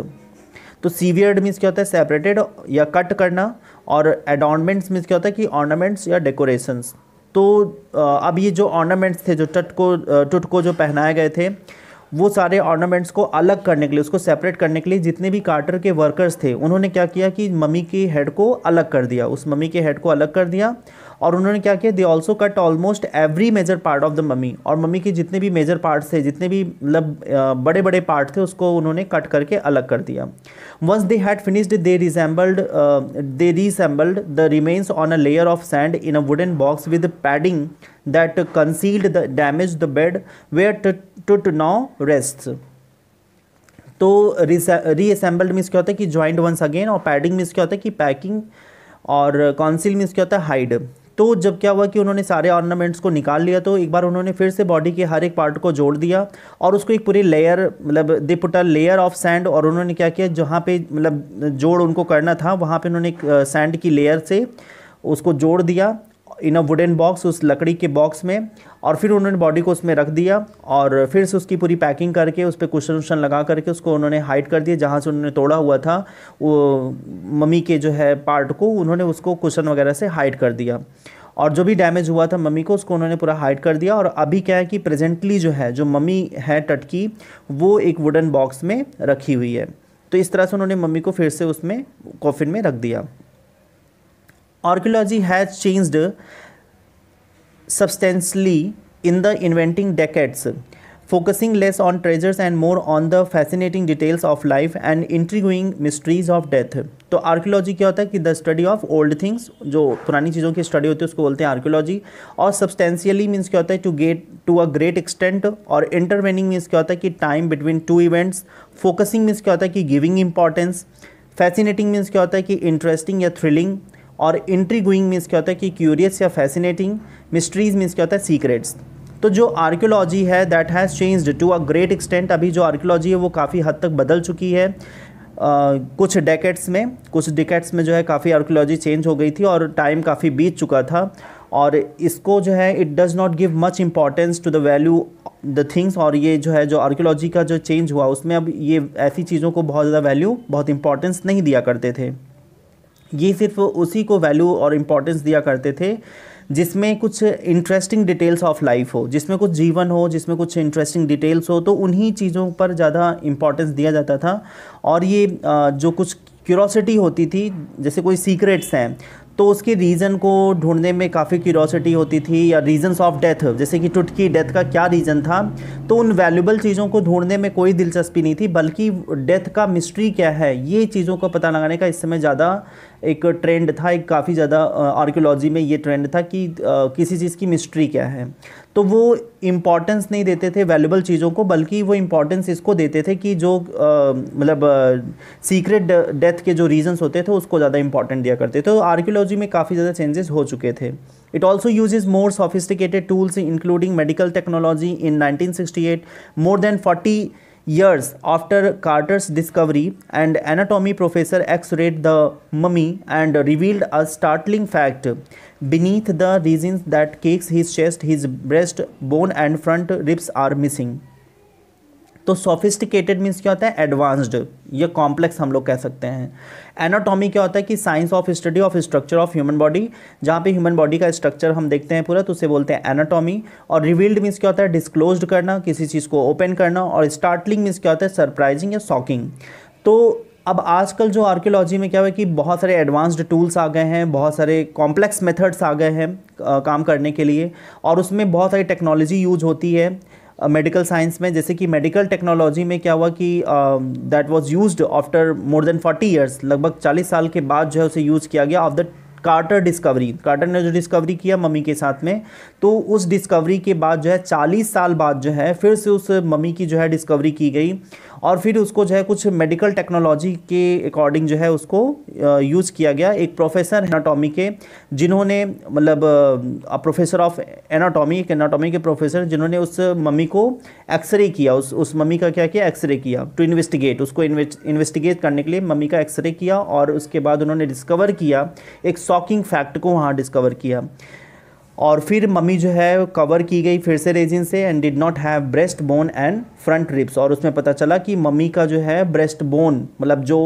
तो सीवियर्ड मीन्स क्या होता है, सेपरेटेड या कट करना। और एडॉर्नमेंट्स मीन्स क्या होता है कि ऑर्नामेंट्स या डेकोरेशंस। तो अब ये जो ऑर्नामेंट्स थे, जो टुट को जो पहनाए गए थे, वो सारे ऑर्नामेंट्स को अलग करने के लिए, उसको सेपरेट करने के लिए जितने भी कार्टर के वर्कर्स थे, उन्होंने क्या किया कि मम्मी के हेड को अलग कर दिया, उस मम्मी के हेड को अलग कर दिया। और उन्होंने क्या किया, they also cut almost every major part of the mummy, और मम्मी के जितने भी मेजर पार्ट्स थे, जितने भी मतलब बड़े बड़े पार्ट थे, उसको उन्होंने कट करके अलग कर दिया। Once they had finished they reassembled the remains on a layer of sand in a wooden box with padding that concealed the damage the bed where Tut now rest. तो reassembled means क्या होता है कि joint once again, और padding means क्या होता है कि पैकिंग, और कॉन्सील मीन्स क्या होता है हाइड। तो जब क्या हुआ कि उन्होंने सारे ऑर्नामेंट्स को निकाल लिया, तो एक बार उन्होंने फिर से बॉडी के हर एक पार्ट को जोड़ दिया, और उसको एक पूरी लेयर, मतलब they put a layer of sand. और उन्होंने क्या किया, जहाँ पे मतलब जोड़ उनको करना था, वहाँ पे उन्होंने एक सैंड की लेयर से उसको जोड़ दिया इन अ वुडन बॉक्स, उस लकड़ी के बॉक्स में। और फिर उन्होंने बॉडी को उसमें रख दिया, और फिर से उसकी पूरी पैकिंग करके उस पर कुशन वुशन लगा करके उसको उन्होंने हाइड कर दिया, जहाँ से उन्होंने तोड़ा हुआ था वो मम्मी के जो है पार्ट को, उन्होंने उसको कुशन वगैरह से हाइड कर दिया। और जो भी डैमेज हुआ था मम्मी को, उसको उन्होंने पूरा हाइड कर दिया। और अभी क्या है कि प्रेजेंटली जो है, जो मम्मी है टटकी, वो एक वुडन बॉक्स में रखी हुई है। तो इस तरह से उन्होंने मम्मी को फिर से उसमें कॉफिन में रख दिया। Archaeology has changed substantially in the inventing decades, focusing less on treasures and more on the fascinating details of life and intriguing mysteries of death. तो आर्कियोलॉजी क्या होता है कि the study of old things, जो पुरानी चीज़ों की study होती है उसको बोलते हैं आर्कियोलॉजी। और सब्सटेंशियली मीन्स क्या होता है टू अ ग्रेट एक्सटेंट। और इंटरवेनिंग मीन्स क्या होता है कि time between two events. Focusing means क्या होता है कि गिविंग इंपॉर्टेंस। फैसिनेटिंग मीन्स क्या होता है कि इंटरेस्टिंग या थ्रिलिंग। और इंट्रीगुइंग मीन्स क्या होता है कि क्यूरियस या फैसिनेटिंग। मिस्ट्रीज मीन्स क्या होता है सीक्रेट्स। तो जो आर्कियोलॉजी है that has changed to a great extent, अभी जो आर्कियोलॉजी है वो काफ़ी हद तक बदल चुकी है। कुछ डिकेट्स में जो है काफ़ी आर्कियोलॉजी चेंज हो गई थी, और टाइम काफ़ी बीत चुका था। और इसको जो है it does not give much importance to the value the things. और ये जो है जो आर्कियोलॉजी का जो चेंज हुआ उसमें अब ये ऐसी चीज़ों को बहुत ज़्यादा वैल्यू, बहुत इंपॉर्टेंस नहीं दिया करते थे। ये सिर्फ उसी को वैल्यू और इम्पोर्टेंस दिया करते थे जिसमें कुछ इंटरेस्टिंग डिटेल्स ऑफ लाइफ हो, जिसमें कुछ जीवन हो, जिसमें कुछ इंटरेस्टिंग डिटेल्स हो, तो उन्हीं चीज़ों पर ज़्यादा इम्पोर्टेंस दिया जाता था। और ये जो कुछ क्यूरोसिटी होती थी, जैसे कोई सीक्रेट्स हैं, तो उसके रीज़न को ढूंढने में काफ़ी क्यूरोसिटी होती थी। या रीजंस ऑफ डेथ, जैसे कि टुट की डेथ का क्या रीज़न था, तो उन वैल्यूबल चीज़ों को ढूंढने में कोई दिलचस्पी नहीं थी, बल्कि डेथ का मिस्ट्री क्या है, ये चीज़ों को पता लगाने का इस समय ज़्यादा एक ट्रेंड था, एक काफ़ी ज़्यादा आर्कियोलॉजी में ये ट्रेंड था कि किसी चीज़ की मिस्ट्री क्या है। तो वो इम्पॉर्टेंस नहीं देते थे वैल्यूबल चीज़ों को, बल्कि वो इम्पॉर्टेंस इसको देते थे कि जो मतलब सीक्रेट डेथ के जो रीजंस होते थे उसको ज़्यादा इंपॉर्टेंट दिया करते थे। तो आर्कियोलॉजी में काफ़ी ज़्यादा चेंजेस हो चुके थे। It also uses more sophisticated tools including medical technology. In 1968, more than 40 years after Carter's discovery, and anatomy professor X-rayed the mummy and revealed a startling fact. Beneath the regions that cakes his chest, his breast bone and front ribs are missing. तो sophisticated means क्या होता है, advanced या complex हम लोग कह सकते हैं। एनाटॉमी क्या होता है कि science of study of structure of human body, जहाँ पे ह्यूमन बॉडी का स्ट्रक्चर हम देखते हैं पूरा, तो उसे बोलते हैं एनाटॉमी। और रिवील्ड मीन्स क्या होता है, डिस्क्लोज्ड करना, किसी चीज़ को ओपन करना। और स्टार्टलिंग मीन्स क्या होता है, सरप्राइजिंग या शॉकिंग। तो अब आजकल जो आर्कियोलॉजी में क्या हुआ कि बहुत सारे एडवांस्ड टूल्स आ गए हैं, बहुत सारे कॉम्प्लेक्स मेथड्स आ गए हैं काम करने के लिए, और उसमें बहुत सारी टेक्नोलॉजी यूज होती है मेडिकल साइंस में। जैसे कि मेडिकल टेक्नोलॉजी में क्या हुआ कि that was used after more than 40 years, लगभग 40 साल के बाद जो है उसे यूज़ किया गया of the Carter discovery. Carter ने जो डिस्कवरी किया मम्मी के साथ में, तो उस डिस्कवरी के बाद जो है 40 साल बाद जो है फिर से उस मम्मी की जो है डिस्कवरी की गई, और फिर उसको जो है कुछ मेडिकल टेक्नोलॉजी के अकॉर्डिंग जो है उसको यूज़ किया गया। एक प्रोफेसर एनाटॉमी के, जिन्होंने मतलब प्रोफेसर ऑफ एनाटॉमी, एक एनाटॉमी के प्रोफेसर, जिन्होंने उस मम्मी को एक्सरे किया, उस मम्मी का क्या किया, एक्सरे किया टू इन्वेस्टिगेट, उसको इन्वेस्टिगेट करने के लिए मम्मी का एक्सरे किया। और उसके बाद उन्होंने डिस्कवर किया, एक शॉकिंग फैक्ट को वहाँ डिस्कवर किया। और फिर मम्मी जो है कवर की गई फिर से रेजिन से, and did not have breast bone and front ribs. और उसमें पता चला कि मम्मी का जो है ब्रेस्ट बोन, मतलब जो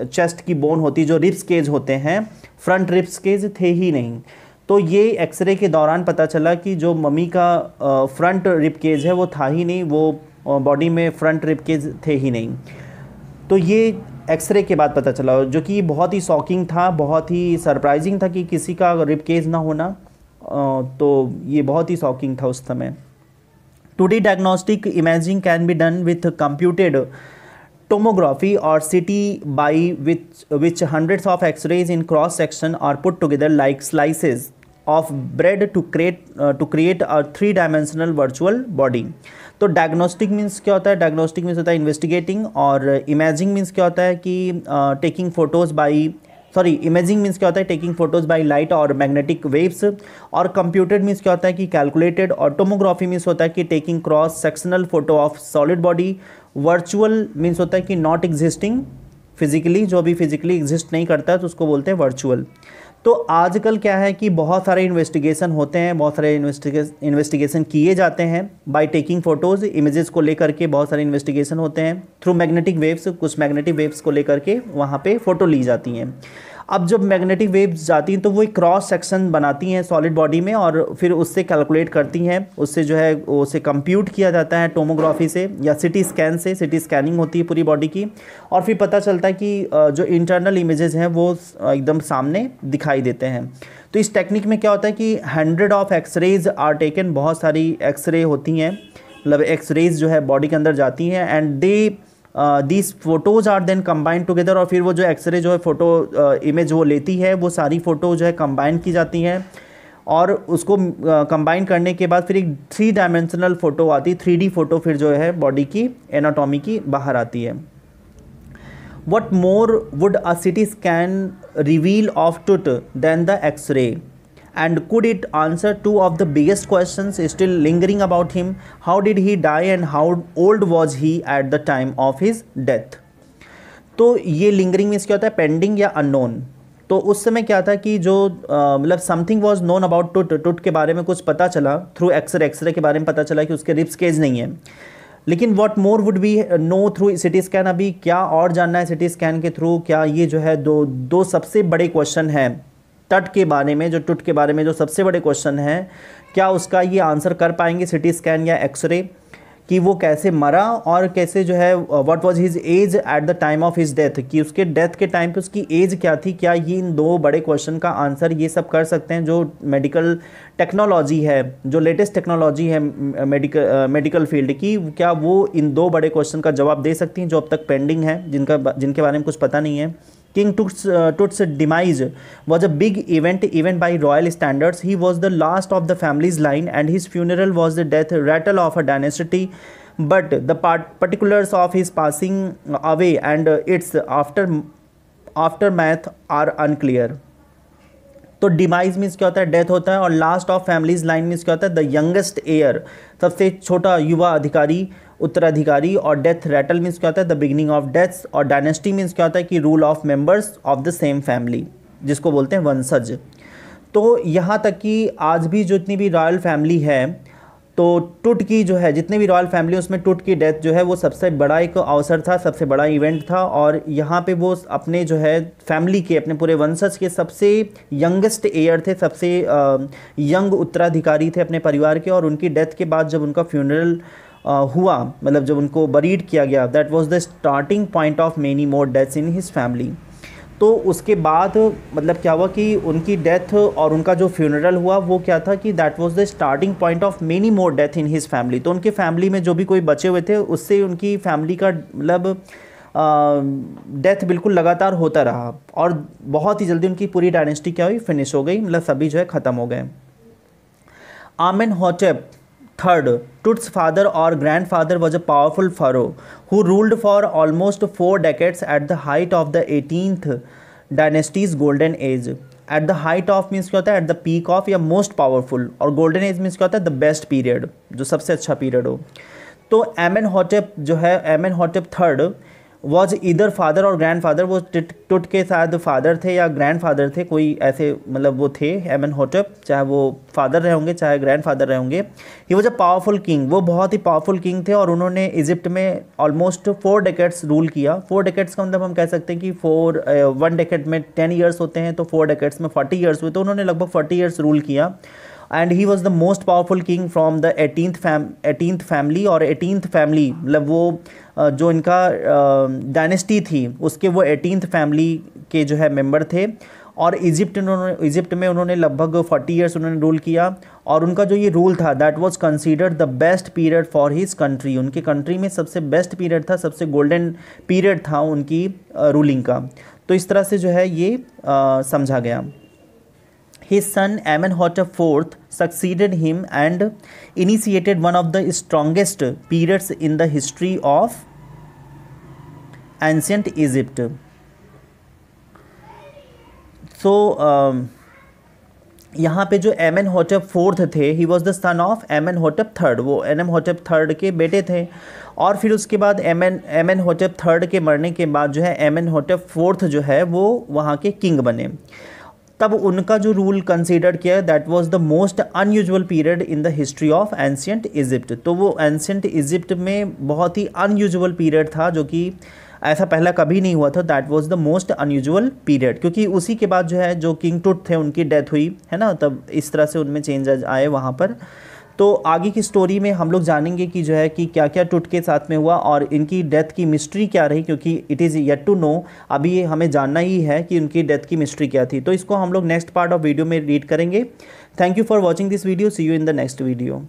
चेस्ट की बोन होती है, जो रिब्स केज होते हैं, फ्रंट रिब्स केज थे ही नहीं। तो ये एक्सरे के दौरान पता चला कि जो मम्मी का फ्रंट रिब केज है वो था ही नहीं, वो बॉडी में फ्रंट रिब केज थे ही नहीं। तो ये एक्सरे के बाद पता चला, जो कि बहुत ही शॉकिंग था, बहुत ही सरप्राइजिंग था कि किसी का रिब केज ना होना। तो ये बहुत ही शॉकिंग था उस समय। Today diagnostic imaging can be done with computed tomography or CT by which hundreds of x-rays in cross section are put together like slices of bread to create a 3-dimensional virtual body। तो diagnostic means क्या होता है, diagnostic means होता है investigating, और imaging means क्या होता है कि taking photos by imaging means क्या होता है टेकिंग फोटोज बाय लाइट और मैग्नेटिक वेव्स। और कंप्यूटेड मीन्स क्या होता है कि कैलकुलेटेड। और टोमोग्राफी मीन्स होता है कि taking cross sectional photo of solid body. Virtual means होता है कि नॉट एग्जिस्टिंग फिजिकली, जो भी फिजिकली एग्जिस्ट नहीं करता है तो उसको बोलते हैं वर्चुअल। तो आजकल क्या है कि बहुत सारे इन्वेस्टिगेशन होते हैं, बहुत सारे इन्वेस्टिगेशन किए जाते हैं बाय टेकिंग फोटोज़, इमेजेस को लेकर के बहुत सारे इन्वेस्टिगेशन होते हैं थ्रू मैग्नेटिक वेव्स। कुछ मैग्नेटिक वेव्स को लेकर के वहाँ पे फ़ोटो ली जाती हैं। अब जब मैग्नेटिक वेव्स जाती हैं तो वो एक क्रॉस सेक्शन बनाती हैं सॉलिड बॉडी में, और फिर उससे कैलकुलेट करती हैं, उससे जो है उसे कंप्यूट किया जाता है टोमोग्राफी से या सिटी स्कैन से। सिटी स्कैनिंग होती है पूरी बॉडी की, और फिर पता चलता है कि जो इंटरनल इमेजेस हैं वो एकदम सामने दिखाई देते हैं। तो इस टेक्निक में क्या होता है कि 100 ऑफ एक्सरेज आर टेकन, बहुत सारी एक्सरे होती हैं, मतलब एक्सरेज जो है बॉडी के अंदर जाती हैं, and they these photos are then combined together. और फिर वो जो एक्सरे जो है फ़ोटो इमेज वो लेती है, वो सारी फ़ोटो जो है कंबाइन की जाती हैं, और उसको कंबाइन करने के बाद फिर एक 3 डायमेंशनल फ़ोटो आती है, 3D फ़ोटो फिर जो है बॉडी की एनाटॉमी की बाहर आती है। What more would a CT scan reveal of Tut than the X-ray? And could it answer two of the biggest questions still lingering about him? How did he die and how old was he at the time of his death? तो ये lingering means क्या होता है, pending या unknown. तो उस समय क्या था कि जो मतलब समथिंग वॉज नोन अबाउट टुट के बारे में कुछ पता चला थ्रू एक्सरे के बारे में पता चला कि उसके रिब्स केज नहीं है। लेकिन what more would be know through CT scan, अभी क्या और जानना है सिटी स्कैन के थ्रू। क्या ये जो है दो सबसे बड़े क्वेश्चन हैं टट के बारे में, जो टुट के बारे में जो सबसे बड़े क्वेश्चन हैं, क्या उसका ये आंसर कर पाएंगे सिटी स्कैन या एक्सरे, कि वो कैसे मरा और कैसे जो है what was his age at the time of his death, कि उसके डेथ के टाइम पे उसकी एज क्या थी। क्या ये इन 2 बड़े क्वेश्चन का आंसर ये सब कर सकते हैं जो मेडिकल टेक्नोलॉजी है, जो लेटेस्ट टेक्नोलॉजी है मेडिकल फील्ड की, क्या वो इन 2 बड़े क्वेश्चन का जवाब दे सकती हैं जो अब तक पेंडिंग है, जिनके बारे में कुछ पता नहीं है। King Tut's demise was a big event even by royal standards. He was the last of the family's line, and his funeral was the death rattle of a dynasty. But the particulars of his passing away and its aftermath are unclear. तो demise means क्या होता है, death होता है, और last of families line means क्या होता है, द यंगेस्ट एयर, सबसे छोटा युवा अधिकारी, उत्तराधिकारी, और डेथ रैटल मीन्स क्या होता है, द बिगिनिंग ऑफ डेथ्स, और डायनेस्टी मीन्स क्या होता है कि rule of members of the same family, जिसको बोलते हैं वंशज। तो यहाँ तक कि आज भी जितनी भी रॉयल फैमिली है, तो टुट की जो है जितने भी रॉयल फैमिली, उसमें टुट की डेथ जो है वो सबसे बड़ा एक अवसर था, सबसे बड़ा इवेंट था, और यहाँ पे वो अपने जो है फैमिली के, अपने पूरे वंशज के सबसे यंगेस्ट एयर थे, सबसे यंग उत्तराधिकारी थे अपने परिवार के। और उनकी डेथ के बाद जब उनका फ्यूनरल हुआ, मतलब जब उनको बरीड किया गया, that was the starting point of many more deaths in his family. तो उसके बाद मतलब क्या हुआ कि उनकी डेथ और उनका जो फ्यूनरल हुआ वो क्या था कि that was the starting point of many more death in his family. तो उनके फैमिली में जो भी कोई बचे हुए थे, उससे उनकी फैमिली का मतलब डेथ बिल्कुल लगातार होता रहा, और बहुत ही जल्दी उनकी पूरी डायनेस्टी क्या हुई, फिनिश हो गई, मतलब सभी जो है ख़त्म हो गए। आमेनहोटेप III, Tut's father or grandfather, was a powerful pharaoh who ruled for almost 4 decades at the height of the 18th dynasty's golden age. At the height of means क्या होता है, at the peak of या most powerful, और golden age means क्या होता है, the best period, जो सबसे अच्छा पीरियड हो। तो एमेनहोटेप जो है, एमेनहोटेप III वॉज इधर फादर और ग्रैंड फादर, वो टुट के शायद फादर थे या ग्रैंड फादर थे, कोई ऐसे मतलब वो थे एमेनहोटेप, चाहे वो फादर रहे होंगे चाहे ग्रैंड फादर रहे होंगे। He was a powerful king, वो बहुत ही पावरफुल किंग थे, और उन्होंने इजिप्ट में ऑलमोस्ट 4 डेकेड्स रूल किया। 4 डेकेड्स का मतलब हम कह सकते हैं कि 1 डेकेड में 10 ईयर्स होते हैं, तो 4 डेकेड्स में 40 ईयर्स हुए, तो उन्होंने लगभग 40 ईयर्स रूल किया। And he was the most powerful king from the 18th family, और 18th फैमिली मतलब वो जो इनका डायनेस्टी थी उसके वो 18th फैमिली के जो है मेंबर थे। और इजिप्ट में उन्होंने लगभग 40 ईयर्स उन्होंने रूल किया, और उनका जो ये रूल था that was considered the best period for his country, उनकी कंट्री में सबसे बेस्ट पीरियड था, सबसे गोल्डन पीरियड था उनकी रूलिंग का। तो इस तरह से जो है ये समझा गया। His son Amenhotep IV succeeded him and initiated one of the strongest periods in the history of ancient Egypt. So यहाँ पे जो एमेनहोटेप IV थे, he was the son of Amenhotep III, वो एमेनहोटेप III के बेटे थे। और फिर उसके बाद एमेनहोटेप III के मरने के बाद जो है एमेनहोटेप IV जो है वो वहाँ के किंग बने। तब उनका जो रूल कंसीडर किया, that was the most unusual period in the history of ancient Egypt. तो वो एंशिएंट इजिप्ट में बहुत ही अनयूजुअल पीरियड था, जो कि ऐसा पहला कभी नहीं हुआ था। That was the most unusual period, क्योंकि उसी के बाद जो है जो किंग टुट थे उनकी डेथ हुई है ना, तब इस तरह से उनमें चेंज आए वहाँ पर। तो आगे की स्टोरी में हम लोग जानेंगे कि जो है कि क्या क्या टुट के साथ में हुआ और इनकी डेथ की मिस्ट्री क्या रही, क्योंकि it is yet to know, अभी ये हमें जानना ही है कि उनकी डेथ की मिस्ट्री क्या थी। तो इसको हम लोग नेक्स्ट पार्ट ऑफ वीडियो में रीड करेंगे। Thank you for watching this video, see you in the next video.